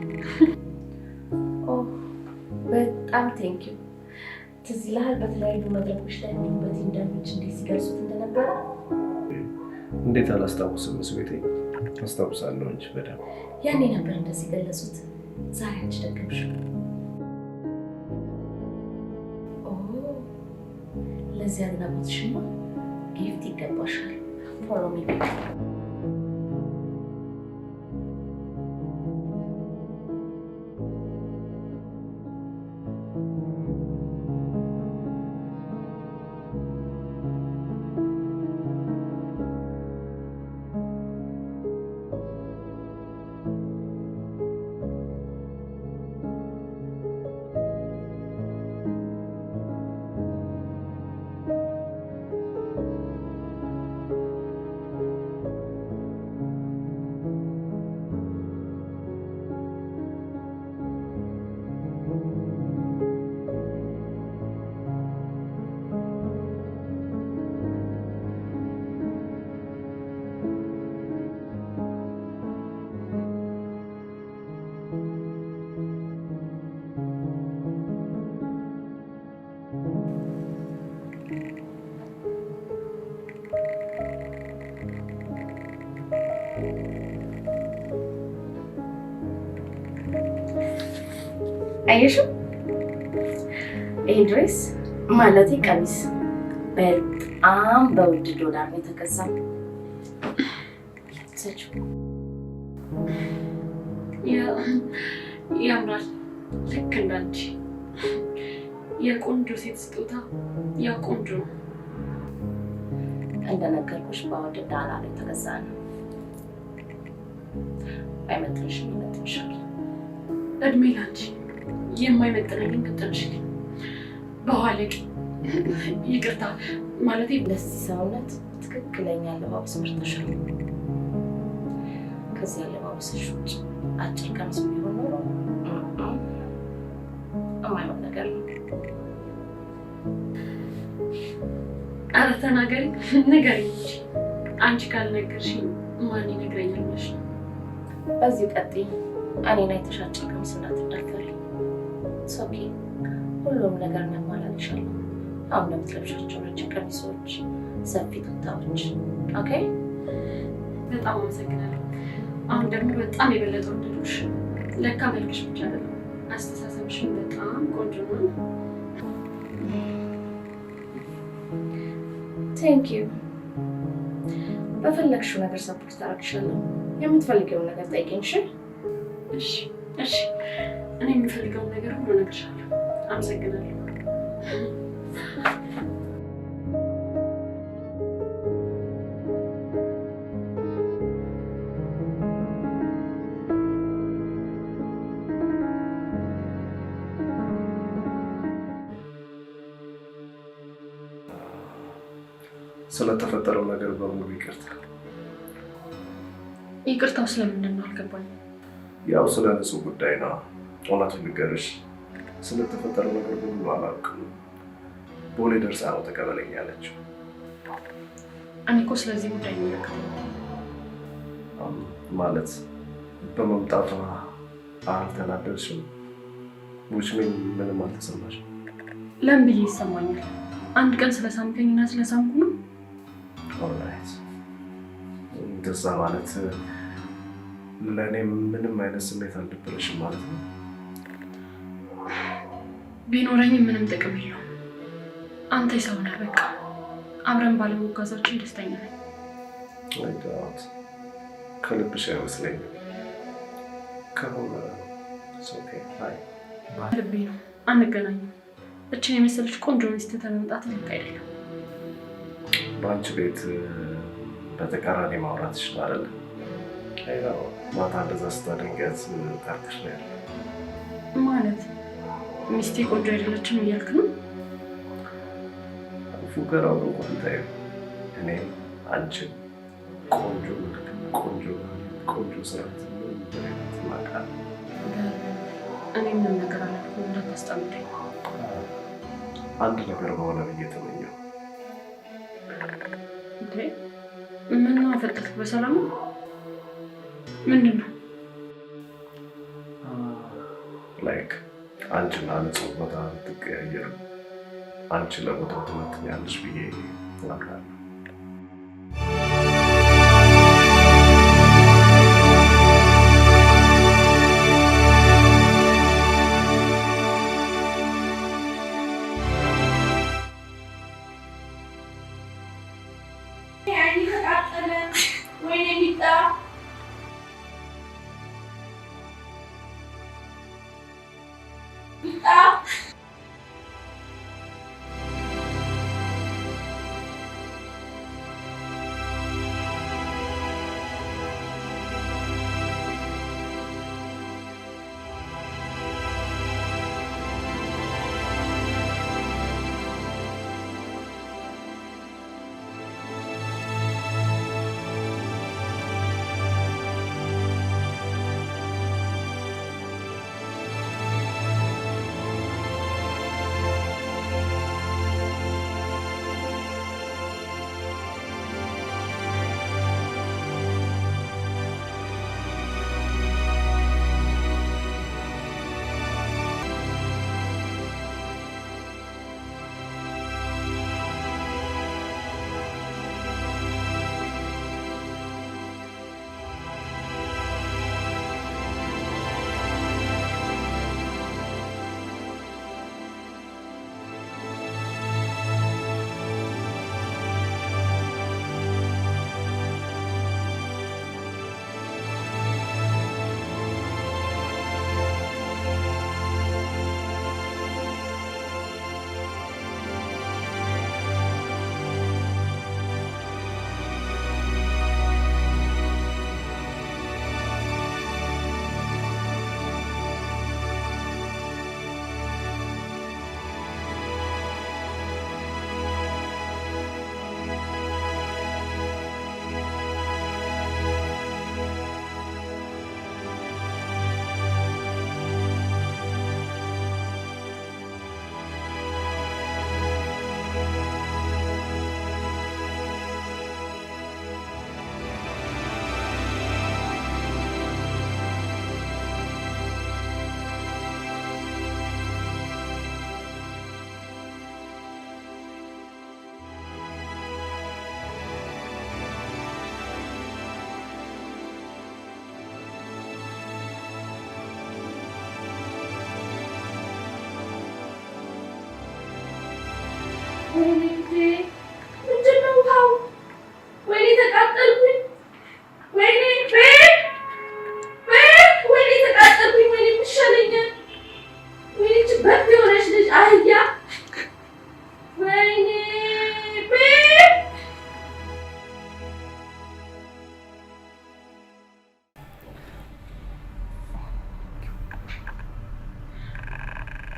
በጣም ቴንኪው። ትዝ ይልሃል በተለያዩ መድረኮች ላይ ውበት እንዳንቺ እንዴት ሲገልጹት እንደነበረ? እንዴት አላስታውስም? ስቤቴ አስታውሳለሁ እንጂ በደምብ ያኔ ነበር እንደዚህ ገለጹት። ዛሬ አንቺ ደገምሽው። ለዚህ አድናቆትሽማ ጊፍት ይገባሻል። ፎሎ ሚ። አየሽው? ይሄ ድሬስ ማለቴ ቀሚስ በጣም በውድ ዶላር ነው የተገዛው። ያምራል። ልክ እንዳንቺ የቆንጆ ሴት ስጦታ ያ ቆንጆ ነው። እንደነገርኩሽ በውድ ዶላር ነው የተገዛ ነው። አይመጥንሽም? ይመጥንሻል። እድሜ ላንቺ። የማይመጥነኝ መጥንሽልኝ። በኋለቂ ይቅርታ ማለቴ ለዚህ ሰውነት ትክክለኛ አለባበስ መርጠሻል። ከዚህ አለባበስሽ ውጭ አጭር ቀሚስ ቢሆን ኖሮ የማይሆን ነገር ነው። ኧረ ተናገሪ፣ ንገሪኝ እንጂ አንቺ ካልነገርሽኝ ማን ይነግረኛል ብለሽ ነው? በዚሁ ቀጥይ። እኔን አይተሽ አጭር ቀሚስ እንዳትዳፈሪ። ኦኬ፣ ሁሉም ነገር እናሟላልሻለሁ። አሁን ለምትለብሻቸው ረጅም ቀሚሶች፣ ሰፊ ቱታዎች። ኦኬ፣ በጣም አመሰግናለሁ። አሁን ደግሞ በጣም የበለጠ ወደድኩሽ። ለካ መልክሽ ብቻ አይደለም አስተሳሰብሽን በጣም ቆንጆ ነው። ቴንክ ዩ። በፈለግሽው ነገር ሰፖርት ታደርግሻለሁ። የምትፈልጊውን ነገር ጠይቂኝ። እሺ እሺ፣ እኔ የምፈልገውን ነገር ሁሉ እነግርሻለሁ። አመሰግናለሁ። ስለተፈጠረው ነገር በሙሉ ይቅርታ። ይቅርታው ስለምንድን ነው አልገባኝም። ያው ስለ ንጹህ ጉዳይ ነው። እውነቱን ልንገርሽ፣ ስለተፈጠረው ነገር በሙሉ አላውቅም። ቦሌ ደርሳ ነው ተቀበለኝ ያለችው። እኔ እኮ ስለዚህ ጉዳይ ነው ማለት በመምጣቷ አልተናደድሽም? ምንም አልተሰማሽም? ለምን ብዬ ይሰማኛል? አንድ ቀን ስለሳምከኝና ስለሳምኩ ነው። ኦልራይት፣ እንደዛ ማለት ለእኔ ምንም አይነት ስሜት አልነበረሽም ማለት ነው? ቢኖረኝም ምንም ጥቅም የለውም። አንተ የሰው ነህ። በቃ አብረን ባለመጓዛችን ደስተኛ ነኝ። ከልብሽ አይመስለኝም። ከሆነ ልቤ ነው። አንገናኝም። እችን የመሰለች ቆንጆ ሚስት ተመምጣት ልክ አይደለም። በአንቺ ቤት በተቃራኒ ማውራትሽ ነው አይደለ? ማታ እንደዛ ስታደንጊያት ጠርተሽ ነው ያለ ማለት ሚስቴ ቆንጆ አይደለችም እያልክ ነው? ፉከራው እንኳን ታዩ። እኔ አንቺን ቆንጆ ቆንጆ ስራት ማቃል እኔ ምንም ነገር አላልኩም። እንዳታስጠምደኝ። አንድ ነገር በሆነ ብዬ ተመኘሁ። ምን ነው አፈጠጥክ? በሰላም ነው? ምንድን ነው? ላይክ አንቺና ንጹህ ቦታ ትቀያየሩ፣ አንቺ ለቦታው ትመጥኛለሽ ብዬ አምናለሁ።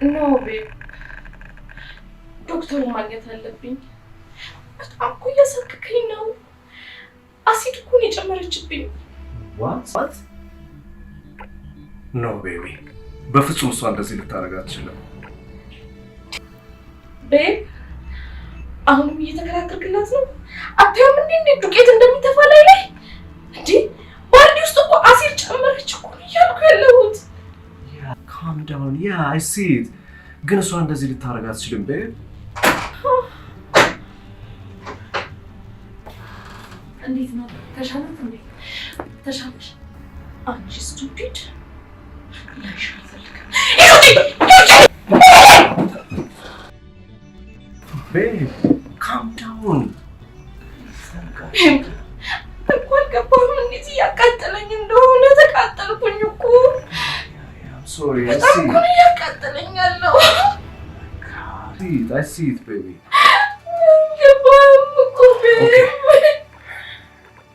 No, babe. ዶክተሩን ማግኘት አለብኝ። በጣም እኮ እያሳከከኝ ነው። አሲድ እኮ ነው የጨመረችብኝ። ዋት? ኖ ቤቢ፣ በፍጹም እሷ እንደዚህ ልታደርግ አትችልም። ቤብ፣ አሁንም እየተከራከርክላት ነው? አታዩም እንዴ ዱቄት እንደሚተፋ ላይ እንዴ? ባልዲ ውስጥ እኮ አሲድ ጨመረች እኮ እያልኩ ያለሁት። ካም ዳውን። ያ አይ ሲ ኢት። ግን እሷ እንደዚህ ልታደርግ አትችልም ቤብ። እንዴት ነው? ተሻላት እንዴ? ተሻለሽ? አንቺ ስቱፒድ ላይሽ አልፈልግም። ቤብ ካም ዳውን። እኮ አልገባህም እንዴት እያቃጠለኝ እንደሆነ። ተቃጠልኩኝ እኮ። ሶሪ በጣም እኮ ነው እያቃጠለኝ ያለው። I see it, baby. ገባህም እኮ ቤብ።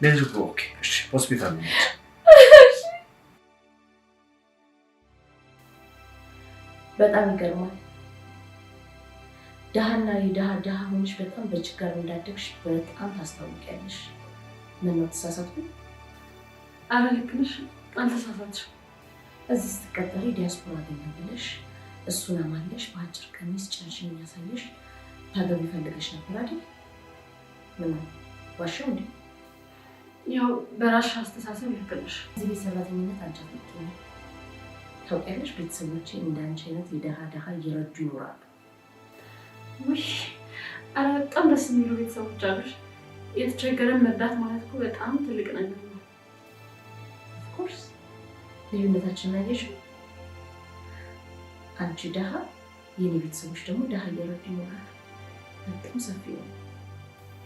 Let's go. Okay. ሆስፒታል ነው። በጣም ይገርማል። ደሃና የደሃ ሆነሽ በጣም በችግር እንዳደግሽ በጣም ታስታውቂያለሽ። ምን ነው ተሳሳትኩ? ኧረ ልክ ነሽ፣ አልተሳሳትሽም። እዚህ ስትቀጠሪ ዲያስፖራ ገኘ ብለሽ እሱን አማለሽ በአጭር ቀሚስ ጨርሽን ያሳየሽ ታገቢ ፈልገሽ ነበር አይደል? ምን ዋሻው እንዴ? ያው በራስሽ አስተሳሰብ ልክ ነሽ። እዚህ ቤት ሰራተኝነት አልቻልኩም። ታውቂያለሽ፣ ቤተሰቦቼ እንዳንቺ አይነት የደሃ እየረዱ ይኖራሉ። ውይ ኧረ በጣም ደስ የሚሉ ቤተሰቦች አሉሽ። የተቸገረን መርዳት ማለት እኮ በጣም ትልቅ ነገር ነው። ኦፍኮርስ ልዩነታችን አየሽው? አንቺ ደሃ፣ የኔ ቤተሰቦች ደግሞ ደሃ እየረዱ ይኖራሉ። በጣም ሰፊ ነው።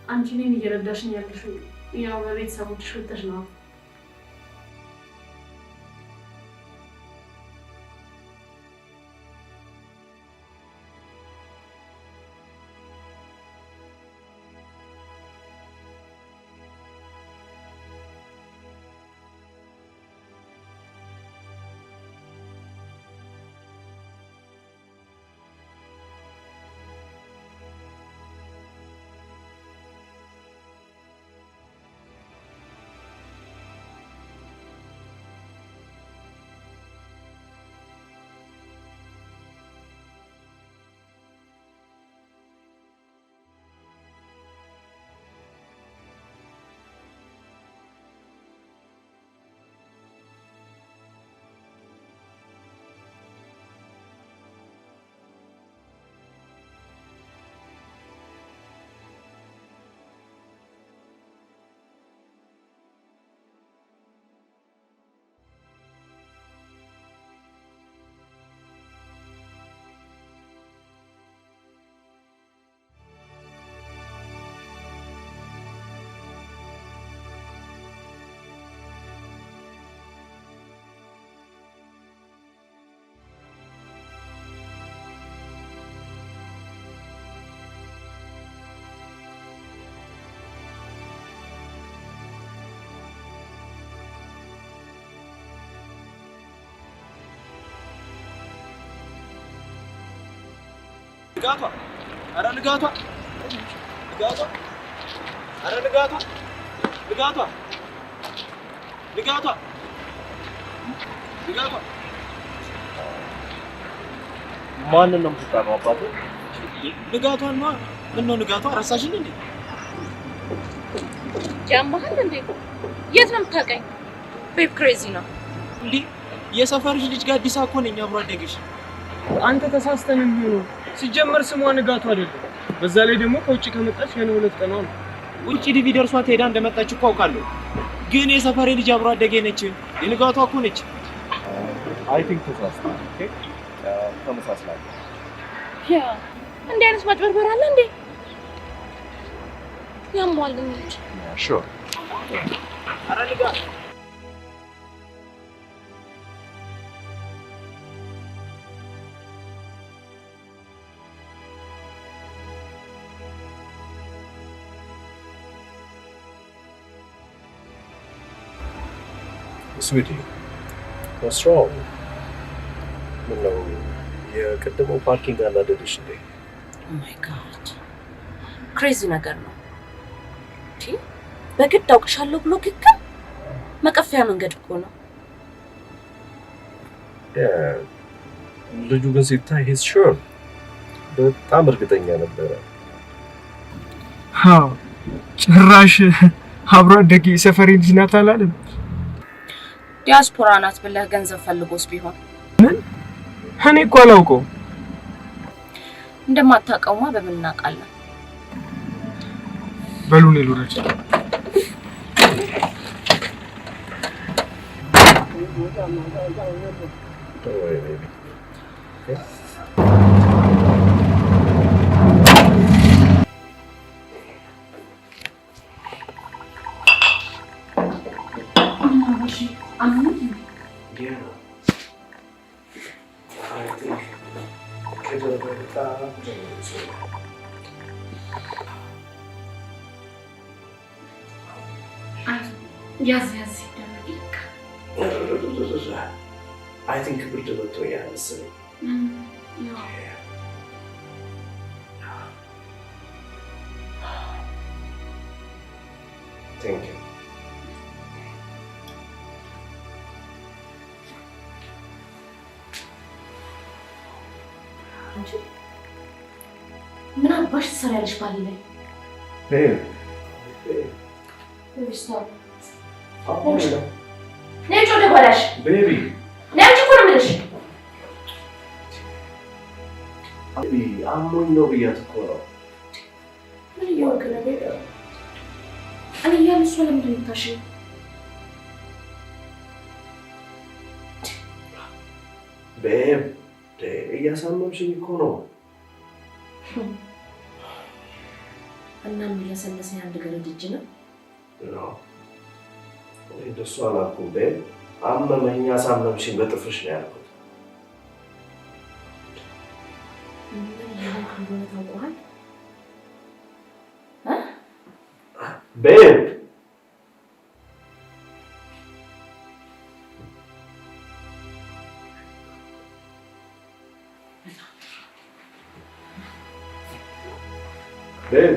አንቺ እኔን እየረዳሽኝ ያለሽው ያው በቤተሰቦችሽ ወጥተሽ ነው። ንጋቷ! ኧረ ንጋቷ! ንጋቷ! ኧረ ንጋቷ! ንጋቷ! ንጋቷ! ንጋቷ! ማንን ነው የምትጠራው አባቴ? ንጋቷን ነዋ። ምነው ንጋቷ ረሳሽኝ እንዴ? ያማሃል እንዴ? የት ነው የምታውቀኝ? ቤብ ክሬዚ ነው እንዴ? የሰፈርሽ ልጅ ጋር አዲስ እኮ ነኝ፣ አብሮ አደግሽ። አንተ ተሳስተን የሚሆነው ሲጀመር ስሟ ንጋቱ አይደለም። በዛ ላይ ደግሞ ከውጭ ከመጣች ገና 2 ቀኗ ነው። ውጭ ዲቪ ደርሷት ሄዳ እንደመጣች እኮ አውቃለሁ። ግን የሰፈሬ ልጅ አብሮ አደጌ ነች። የንጋቷ እኮ ነች። አይ ቲንክ ተሳስተናል። ኦኬ ተመሳስላለች። ያ እንዲህ አይነት ማጭበርበር አለ እንዴ? ያሟል እንጂ ሹር ኧረ ንጋት! Sweetie, what's wrong? ምነው የቀደመው ፓርኪንግ አላደረሽ እንዴ? ኦ ማይ ጋድ ክሬዚ ነገር ነው። በግድ አውቅሻለሁ ብሎ ግግም መቀፈያ መንገድ እኮ ነው። ልጁ ግን ሲታይ ሂዝ ሹር በጣም እርግጠኛ ነበረ። አዎ ጭራሽ አብሮ አደጌ ሰፈሬ ልጅ ናት አላለም። ዲያስፖራ ናት ብለህ ገንዘብ ፈልጎስ ቢሆን ምን? እኔ እኮ አላውቀውም። እንደማታውቀውማ በምን እናውቃለን? በሉን ልውረድ። ያዝ I think ብርድ መጥቶኛል መሰለኝ። Thank you. አንቺ ምን አባሽ ትሰሪያለሽ ባሌ ላይ? ነጭ ወደ ጓዳሽ ቤቢ ነጭ እኮ ነው የምልሽ። አሞኝ ነው ብያት እኮ ነው። ምን እያወቅ ነው? እኔ እያሉ እሷ ለምንድን ነው የምታሽው? ቤብ እያሳመምሽኝ እኮ ነው። እና የሚለሰለሰ አንድ ገረድ እጅ ነው። እንደሱ አላልኩም ቤብ። አመመኝ አሳመምሽኝ በጥፍርሽ ነው ያልኩት። ምን እያወቅ እንደሆነ ታውቀዋል? ቤብ ቤብ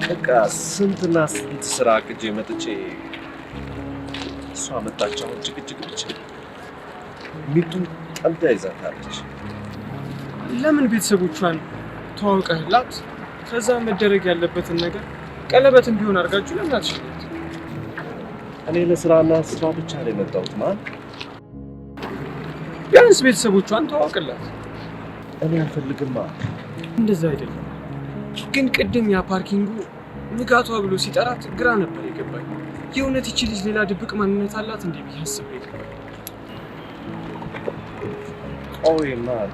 በቃ ስንትና ስንት ስራ አቅጄ መጥቼ እሷ መጣች። አሁን ጭቅጭቅ ብቻ ሚጡን ጠምዳ ይዛታለች። ለምን ቤተሰቦቿን ተዋውቀህላት ከዛ መደረግ ያለበትን ነገር ቀለበትን ቢሆን አድርጋችሁ ለምን አትሸኙት? እኔ ለስራና ስራ ብቻ ነው የመጣሁት። ማን ቢያንስ ቤተሰቦቿን ተዋውቅላት። እኔ አልፈልግማ። እንደዛ አይደለም ግን ቅድም ያ ፓርኪንጉ ንጋቷ ብሎ ሲጠራት ግራ ነበር የገባኝ። የእውነት ይቺ ልጅ ሌላ ድብቅ ማንነት አላት እንዴ ብዬ አስቤ ነበር። ቆይ ማን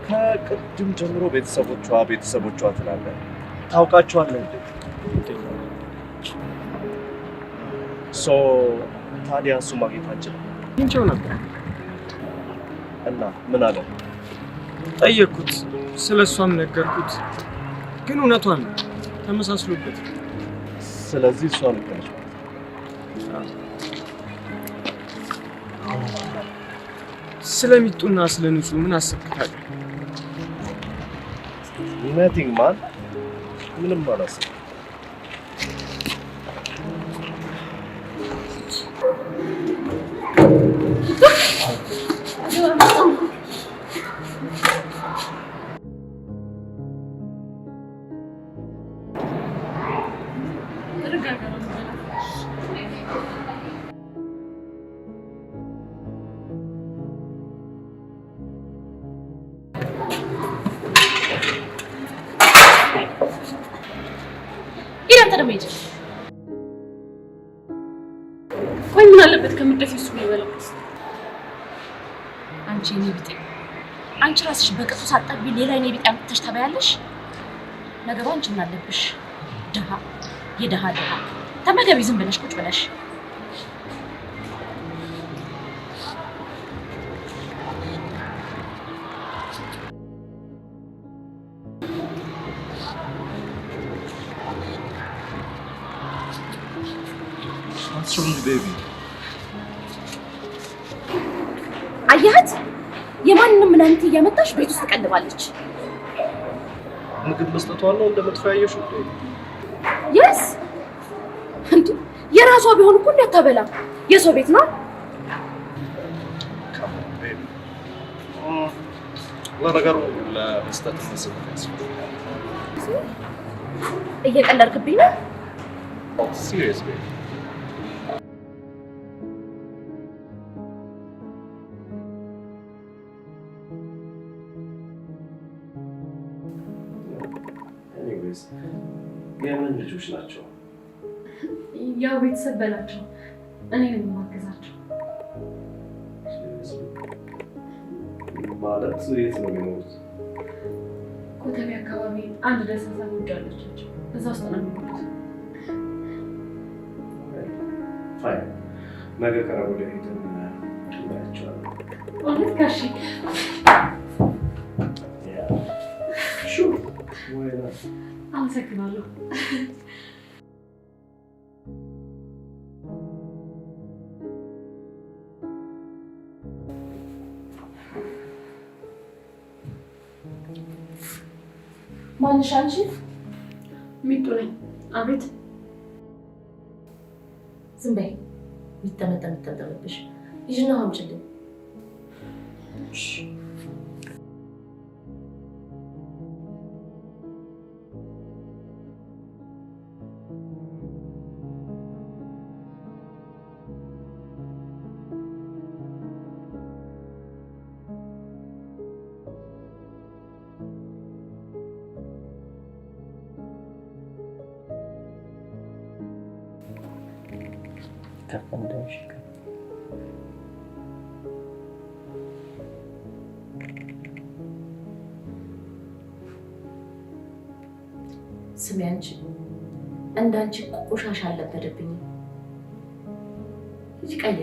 ከቅድም ጀምሮ ቤተሰቦቿ ትላለህ። ታውቃቸዋለህ እንዴ? ታዲያ እሱ ማግኘት አንችልም? እንቸው ነበር እና ምን አለ? ጠየቅኩት፣ ስለሷም ነገርኩት። ግን እውነቷን ነው ተመሳስሎበት። ስለዚህ እሷ ነገረች። ስለሚጡና ስለ ንጹህ ምን አስብታለሁ? nothing ማን ምንም አላስብም። ቆይ ምን አለበት ከምትደፊ እሱ ነው የበላው? አንቺ እኔ ቢጤ አንቺ ራስሽ በቅጡ ሳጠቢ ሌላ እኔ ቢጤ አምጥተሽ ታበያለሽ። ነገሩ አንቺ ምን አለብሽ? ድሃ የድሃ ተመገቢ ዝም ብለሽ ቁጭ ብለሽ። አያት የማንንም ምናምንት እያመጣሽ ቤት ውስጥ ትቀልባለች። ምግብ መስጠቷን ነው እንደምትፈያየሽ እኮ። የስ እንዴ የራሷ ቢሆን እኮ እንዳታበላ የሰው ቤት ነው። ለነገሩ ለመስጠት መስጠት እየቀለድክብኝ ነው? ሲሪየስ የምን ልጆች ናቸው? ያው ቤተሰብ በላቸው። እኔ ነኝ የማገዛቸው። ማለት የት ነው የሚኖሩት? ኮተቤ አካባቢ አንድ ደሳሳ ጎጆ አለቻቸው። እዛ ውስጥ ነው የሚኖሩት። ፋይን። ነገ ቀረቡ ላይ ሄደን እናያቸዋለን። እውነት ጋሺ? ሹር ወይ አመሰግናለሁ። ማንሽ አንቺ? ሚጡ ነኝ። አቤት። ዝም በይ። የሚጠመጠምብሽ ይጅና አምጪልኝ። ስሚ አንቺ እንዳንቺ ቆሻሻ አልለበደብኝም። እጅ ቀይል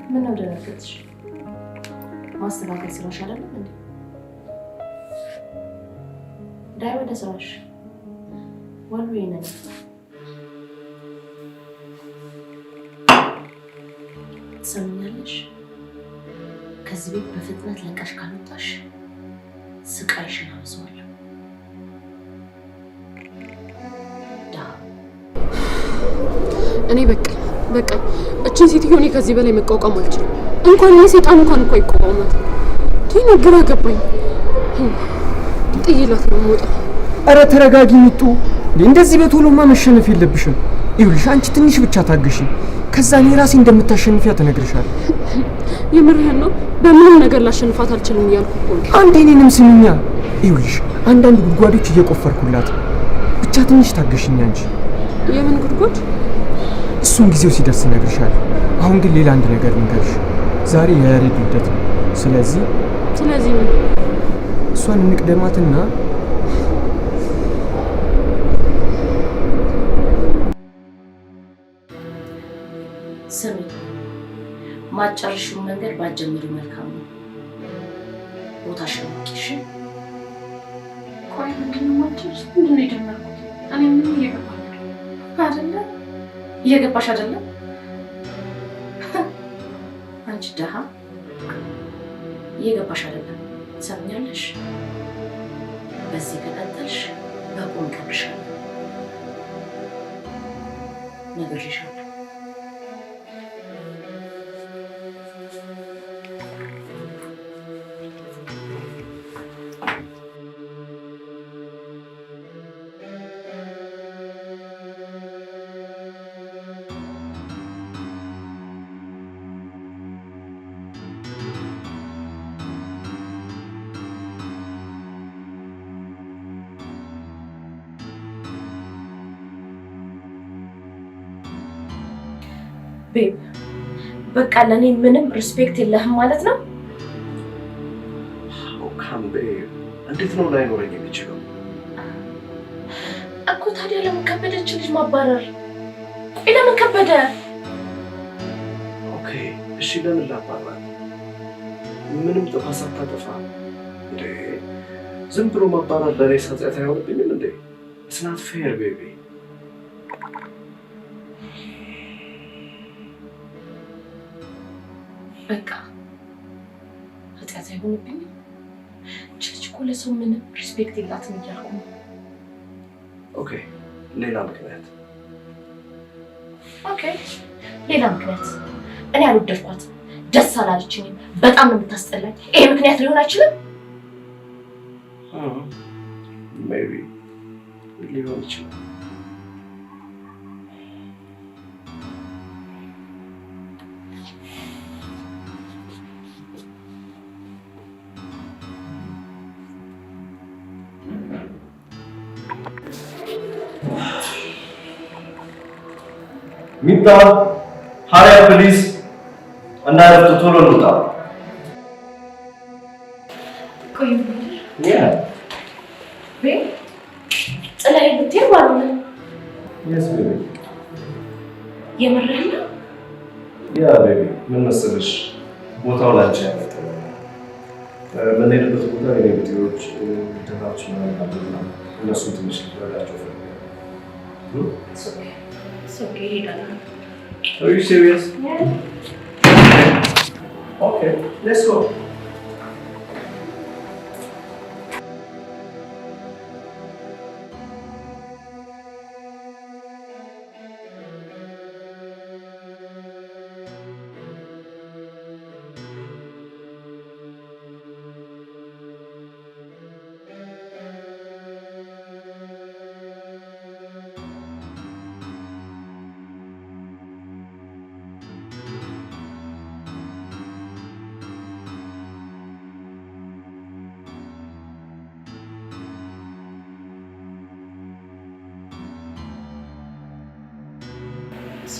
ምን ነው ደረገጥሽ? ማስተካከል ስራሽ አይደለም እንዴ? ዳይ ወደ ስራሽ ወሉ ይነን ሰምኛለሽ። ከዚህ ቤት በፍጥነት ለቀሽ ካልወጣሽ ስቃይሽን አብዛዋለሁ። እኔ በቃ እችን ሴትዮ እኔ ከዚህ በላይ መቋቋም አልችልም። እንኳን እኔ ሰይጣን እንኳን እኮ ይቋቋማት። ግን ግራ ገባኝ። ጥይላት ነው የምወጣው። ኧረ ተረጋጊ ሚጡ። እንደዚህ በቶሎማ መሸነፍ የለብሽም። ይኸውልሽ አንቺ ትንሽ ብቻ ታገሺ። ከዛ እኔ ራሴ እንደምታሸንፊያት እነግርሻለሁ። የምርህን ነው? በምንም ነገር ላሸንፋት አልችልም እያልኩ እኮ ነው። አንዴ እኔንም ስሚኛ። ይኸውልሽ አንዳንድ ጉድጓዶች እየቆፈርኩላት፣ ብቻ ትንሽ ታገሽኝ አንቺ። የምን ጉድጓድ? እሱን ጊዜው ሲደርስ እነግርሻለሁ። አሁን ግን ሌላ አንድ ነገር ልንገርሽ። ዛሬ የያሬድ ልደት ነው። ስለዚህ እሷን እንቅደማትና ስሚ፣ ማጨርሽውን መንገድ ባትጀምሪ መልካም ነው። ቦታሽ ነው ቂሽ። ቆይ ምንድን ነው ማጨርሽ? ምንድን ነው የጀመርኩት? እኔ ምን እየገባሽ አይደለም? አንቺ ደሃ እየገባሽ አይደለም። ሰምኛለሽ? በዚህ ከቀጠልሽ በቁም ቀብሻለሁ። ነግሬሻለሁ። ቤብ በቃ ለኔ ምንም ሪስፔክት የለህም ማለት ነው? ካም ቤብ እንዴት ነው ላይኖረኝ የሚችለው እኮ። ታዲያ ለምን ከበደች ልጅ ማባረር? ቆይ ለምን ከበደ? ኦኬ እሺ ለምን ላባራት? ምንም ጥፋት ሳታጠፋ እንዴ ዝም ብሎ ማባረር ለኔ ኃጢአት አይሆንብኝም እንዴ? It's not fair baby። በቃ ኃጢአት አይሆንብኝም። ልጅ እኮ ለሰው ምንም ሪስፔክት የላትም እያልኩ ነው። ኦኬ ሌላ ምክንያት? ኦኬ ሌላ ምክንያት? እኔ አልወደድኳትም፣ ደስ አላለችኝም፣ በጣም ነው የምታስጠላኝ። ይሄ ምክንያት ሊሆን አይችልም። ሜቢ ሊሆን ይችላል። ሚጣ ሀሪያ ፕሊዝ እንዳረፍቱ ቶሎ እንውጣ። ቆይ ጥላይ ልትሄድ ማለት ነው? የስ ቤቢ የምርህን ነው? ያ ቤቢ ምን መሰለሽ ቦታው ላንቺ ያመጣ በሌለበት ቦታ የቤቴዎች ድራዎች ምናምን አሉና እነሱን ትንሽ ልረዳቸው ፈልጋለሁ። ኦኬ ይሄዳል። Are you serious? Yeah. Okay, let's go.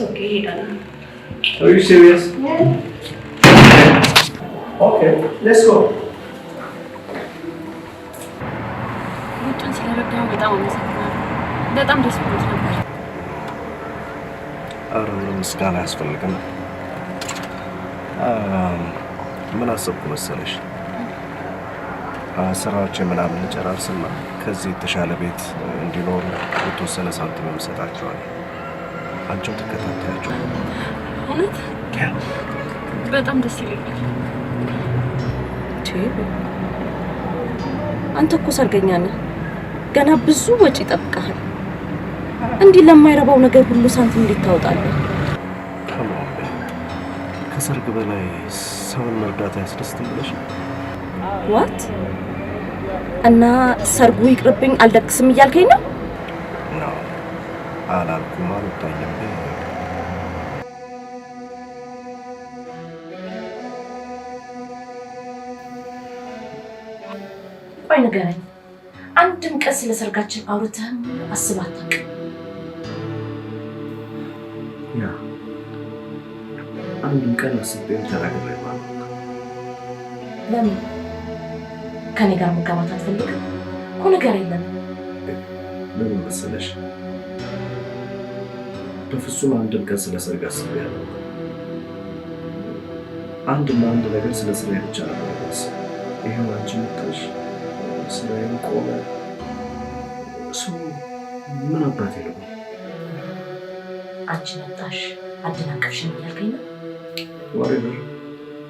ኦኬ ይሄዳል። Are you serious? Yeah. Okay, let's go. ውጭን ስለረዳኸው በጣም አመሰግናለሁ። በጣም ደስ ብሎት ነበር። ኧረ ምንም ምስጋና አያስፈልግም። ምን አሰብኩ መሰለሽ? ስራዎችን ምናምን እንጨራርስና ከዚህ የተሻለ ቤት እንዲኖሩ የተወሰነ ሳንቲም እሰጣቸዋለሁ። አንቺም ትከታተያቸው። እውነት በጣም ደስ ይለኛል። አንተ እኮ ሰርገኛ ነህ። ገና ብዙ ወጪ ይጠብቅሃል። እንዲህ ለማይረባው ነገር ሁሉ ሳንቲም እንዴት ታወጣለህ? ከሰርግ በላይ ሰውን መርዳት አያስደስትም ብለሽ ዋት? እና ሰርጉ ይቅርብኝ አልደግስም እያልከኝ ነው? ነው አላልኩም። አልታየም። ቆይ ንገረኝ፣ አንድም ቀን ስለ ሰርጋችን አውርተህም አስበህ አታውቅም? ያ አንድም ቀን አስቤም ተናግሬ ማለት ነው። ለምን ከኔ ጋር መጋባት አትፈልግም? እኮ ነገር የለም። ለምን መሰለሽ? በፍጹም አንድም ቀን ስለ ሰርግ አስቤ አላውቅም። አንድና አንድ ነገር ስለ ስራዬ ብቻ ነበር የማስበው። ይሄው አንቺ መጣሽ፣ ስራዬን ቆመ። ሰው ምን አባቴ ነው? አንቺ መጣሽ አደናቀፍሽኝ እያልከኝ ነው? ወሬበር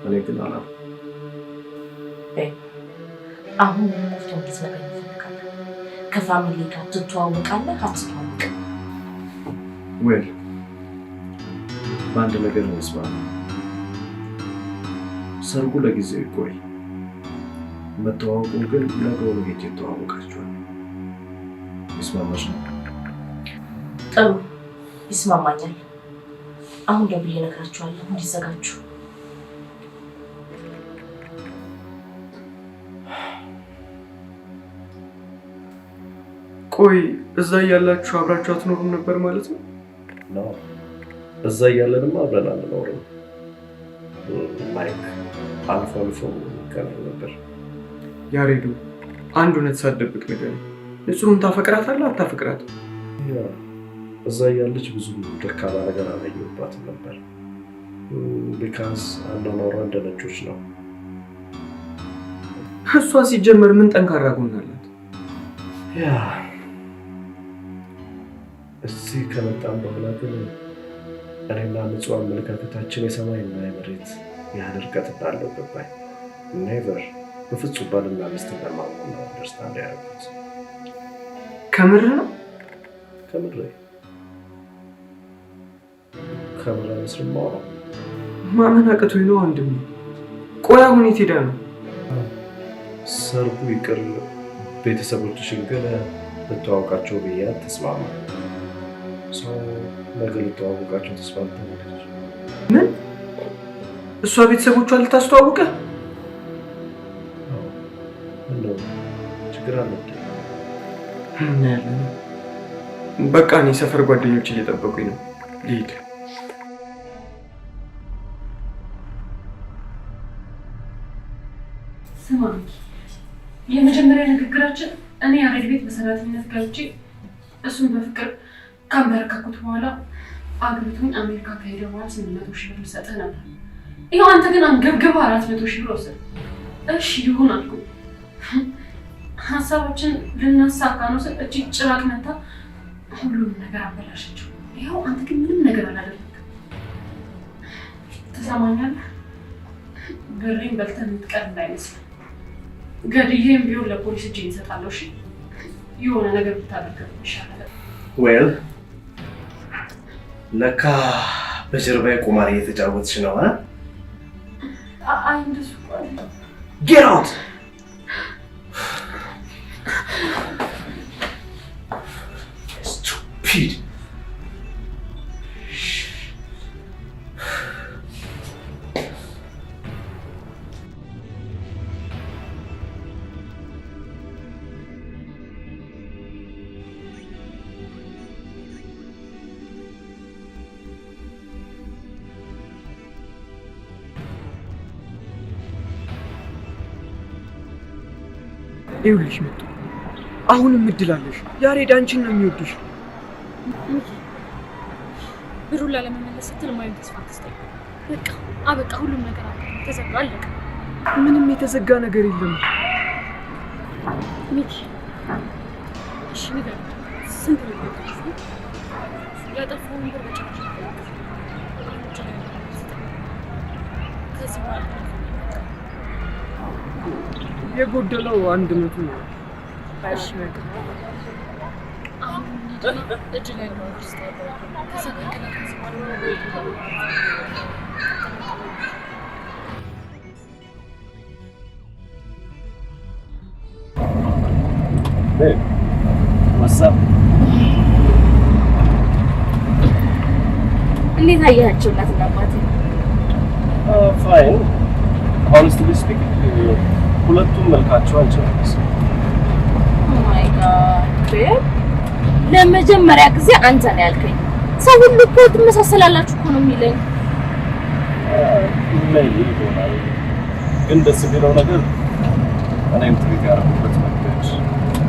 እኔ ግን አላልኩም። አሁን መፍቶ እንድትነግረኝ እፈልጋለሁ። ከፋሚሊ ጋር ትተዋወቃለህ አትተዋወቅም? ዌል በአንድ ነገር እንስማማ። ሰርጉ ለጊዜው ይቆይ፣ መተዋወቁን ግን ነገሩን ሄጄ ተዋወቃችኋል። ይስማማሽ ነው? ጥሩ ይስማማኛል። አሁን ደውዬ እነግራችኋለሁ እንዲዘጋጁ። ቆይ እዛ እያላችሁ አብራችሁ አትኖሩም ነበር ማለት ነው? ነው እዛ እያለንማ አብረን አንኖርም። ላይክ አልፎ አልፎ ቀርብ ነበር። ያሬዱ አንድ እውነት ሳትደብቅ ነገር ንጹህን ታፈቅራታለህ አታፈቅራትም? እዛ እያለች ብዙ ደካማ ነገር አላየሁባትም ነበር። ቢካዝ አኗኗሯ እንደ ነጮች ነው። እሷ ሲጀመር ምን ጠንካራ ጎን አላት? ያ እዚህ ከመጣም በኋላ ግን እኔና ንጹህ አመለካከታችን የሰማይና የመሬት ያህል ርቀት እንዳለው ገባኝ። ኔቨር በፍጹም ባልና ሚስት እንደማንሆን ነው አንደርስታንድ ያደረኩት። ከምር ነው? ከምር አይመስልም። ማመን አቅቶኝ ነው ወንድሜ። ቆይ አሁን የት ሄዳ ነው? ሰርጉ ይቅር፣ ቤተሰቦችሽን ግን ልተዋወቃቸው ብያት ተስማማ። ሰው ነገ ልተዋወቃቸው ተስማምታለች። ምን? እሷ ቤተሰቦቿን ልታስተዋውቀህ? ምነው ችግር አለ? እናያለን። በቃ እኔ ሰፈር ጓደኞች እየጠበቁኝ ነው፣ ልሂድ። ስማ፣ የመጀመሪያ ንግግራችን እኔ ያሬድ ቤት በሰራተኝነት ገብቼ እሱን በፍቅር ካንበረከኩት በኋላ አግብቶኝ አሜሪካ ከሄደ በኋላ 800,000 ብር ሰጥህ ነበር። ይኸው አንተ ግን አንገብግባ 400,000 ብር ወሰድክ። እሺ ይሁን አልኩ። ሀሳቦችን ልናሳካ ነው ስል እጅ ጭራቅ መታ ሁሉንም ነገር አበላሸችው። ይኸው አንተ ግን ምንም ነገር አላደረግም። ትሰማኛለህ? ብሬን በልተህ የምትቀር እንዳይመስል ገድዬም ቢሆን ለፖሊስ እጅ ይሰጣለሁ። እሺ የሆነ ነገር ብታደርግ ይሻላል። ዌል ለካ በጀርባዬ ቁማር እየተጫወትሽ ነው። አይ እንደሱ ጌት አውት። ስቱፒድ ይኸውልሽ መጡ። አሁንም እድል አለሽ። ያሬድ አንቺን ነው የሚወድሽ። ብሩን ላለመመለስ ስትል ማየት ተስፋ አትስጠኝ። በቃ አበቃ። ሁሉም ነገር ተዘጋ፣ አለቀ። ምንም የተዘጋ ነገር የለም ሚኪ። እሺ ንገር፣ ስንት ነው ያጠፋውን ነገር በጭራሽ ከዚህ በኋላ የጎደለው 100 ነው። እሺ በቃ አሁን እጅ ላይ ነው እንዴት አያቸው እናትና አባቴ? ፋይን ሆነስትሊ ስፒኪንግ ሁለቱም መልካቸው አንቺ ማይ ጋድ ለመጀመሪያ ጊዜ አንተ ነው ያልከኝ። ሰው ሁሉ እኮ ትመሳሰላላችሁ እኮ ነው የሚለኝ። ግን ደስ የሚለው ነገር እኔም ትሪት ያደረጉበት መንገድ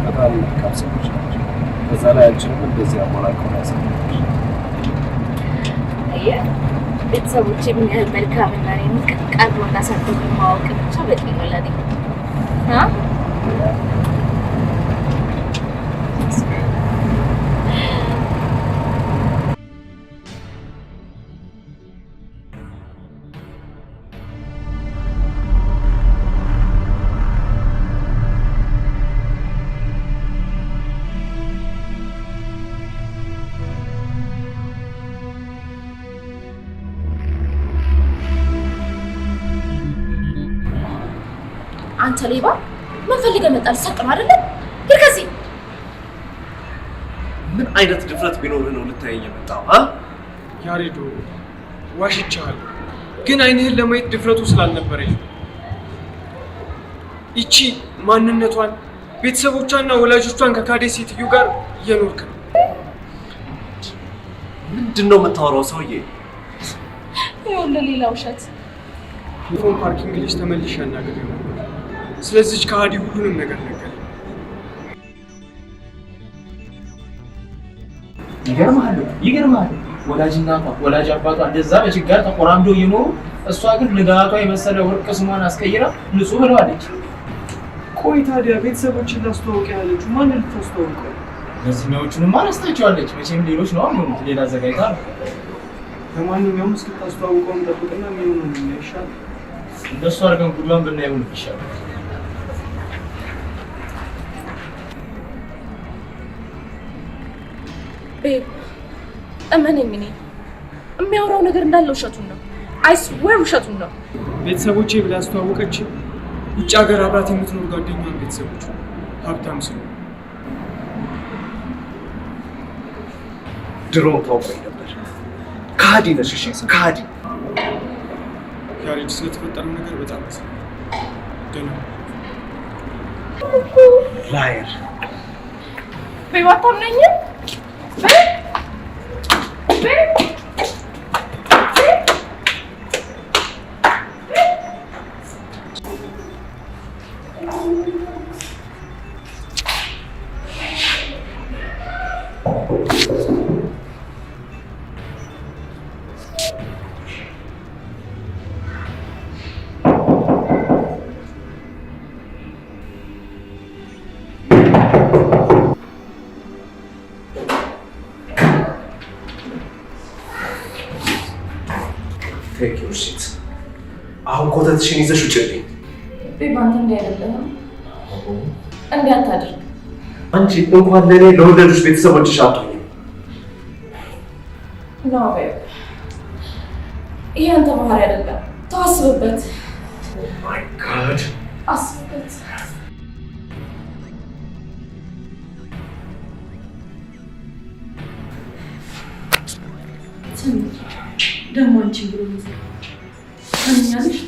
በጣም መልካም ሰዎች ናቸው። በዛ ላይ አንቺንም እንደዚህ አሞላቀው ያሳያል። ቤተሰቦቼ ምን ያህል መልካምና እኔን ቀርቦ እንዳሳደጉ ማወቅ ብቻ በቂ ነው ለኔ። አንተ ሌባ ምን ፈልገህ መጣህ? ልትሰርቅ ነው አይደል? ሂድ ከዚህ። ምን አይነት ድፍረት ቢኖርህ ነው ልታየኝ የመጣው? ያሬዶ ዋሽቻለሁ፣ ግን አይንህን ለማየት ድፍረቱ ስላልነበረኝ ይቺ ማንነቷን ቤተሰቦቿና ወላጆቿን ከካዴ ሴትዮ ጋር እየኖርክ ነው። ምንድን ነው የምታወራው ሰውዬ? ይኸውልህ ሌላ ውሸት። የፎን ፓርኪንግ ልጅ ተመልሼ አናግሬው ነበር። ስለዚህ ከሃዲ ሁሉንም ነገር ነገር ይገርምሃል። ወላጅ እናቷ ወላጅ አባቷ እንደዛ በችጋር ተቆራምደው እየኖሩ እሷ ግን ንጋቷ የመሰለ ወርቅ ስሟን አስቀይራ ንጹህ ብለዋለች። ቆይ ታዲያ ቤተሰቦችን ላስተዋውቅ ያለችው ማንን ልታስተዋውቀው? እነዚህኛዎቹንማ ረስታቸዋለች። መቼም ሌሎች ነው የሚሆኑት፣ ሌላ አዘጋጅታ ነው። ለማንኛውም እስክታስተዋውቀውን ጠብቅና የሚሆነው ነው ይሻላል። እንደሱ አድርገን ጉዷን ብናየው ነው ይሻላል። እመነኝ፣ እኔ የሚያወራው ነገር እንዳለ ውሸቱን ነው። አይ ስዌር ውሸቱን ነው። ቤተሰቦቼ ብላ ያስተዋወቀች ውጭ ሀገር አብራት የምትኖር ጓደኛዋን ቤተሰቦች ሀብታም ስለሆኑ ድሮ ታውቀኝ ነበር። ከሃዲ ነሽ። እሺ ከሃዲ። ያሬድ ስለተፈጠረው ነገር በጣም ደህና ላየር በባታም ነኝ ቴክ ዩር ሲት። አሁን ኮተትሽን ይዘሽ ውጭልኝ። ቤባንት እንዲህ አይደለም፣ እንዲህ አታድርግ። አንቺ እንኳን ለእኔ ለወለዱሽ ቤተሰቦችሽ አትሆኝም። ኖ ቤብ፣ ይሄ አንተ ባህሪ አይደለም። ተዋስብበት። ማይ ጋድ፣ አስብበት። ደግሞ አንቺ ብሎ ታኛለሽ።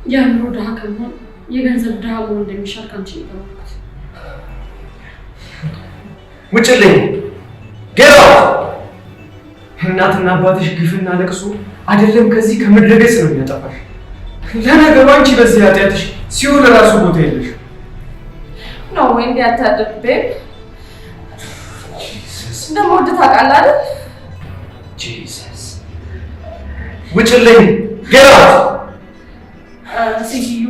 የአእምሮ ድሃ ከመሆን የገንዘብ ድሃ መሆን እንደሚሻል ከአንቺ የተማርኩት። ውጭልኝ ጌራው። እናትና አባትሽ ግፍና ለቅሶ አይደለም ከዚህ ከምድረ ገጽ ነው የሚያጠፋሽ። ለነገሩ አንቺ በዚህ ኃጢአትሽ ሲኦል ራሱ ቦታ የለሽ። ነው ወይ እንዲህ አታድርግ ቤብ። እንደምወድህ ታውቃለህ አይደል? ጂሰስ ውጭልኝ ጌራው። ሴትዮ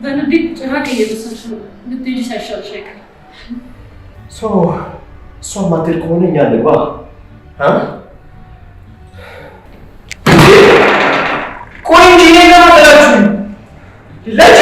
በንዴት ጭራቅ እየበሰልሽ ነው። ልትሄጂ ሳይሻልሽ አይቀርም። እሷ ማትሄድ ከሆነ እኛ እንግባ። ቆይ እንጂ እኔ ጋር አላችሁ ለጅ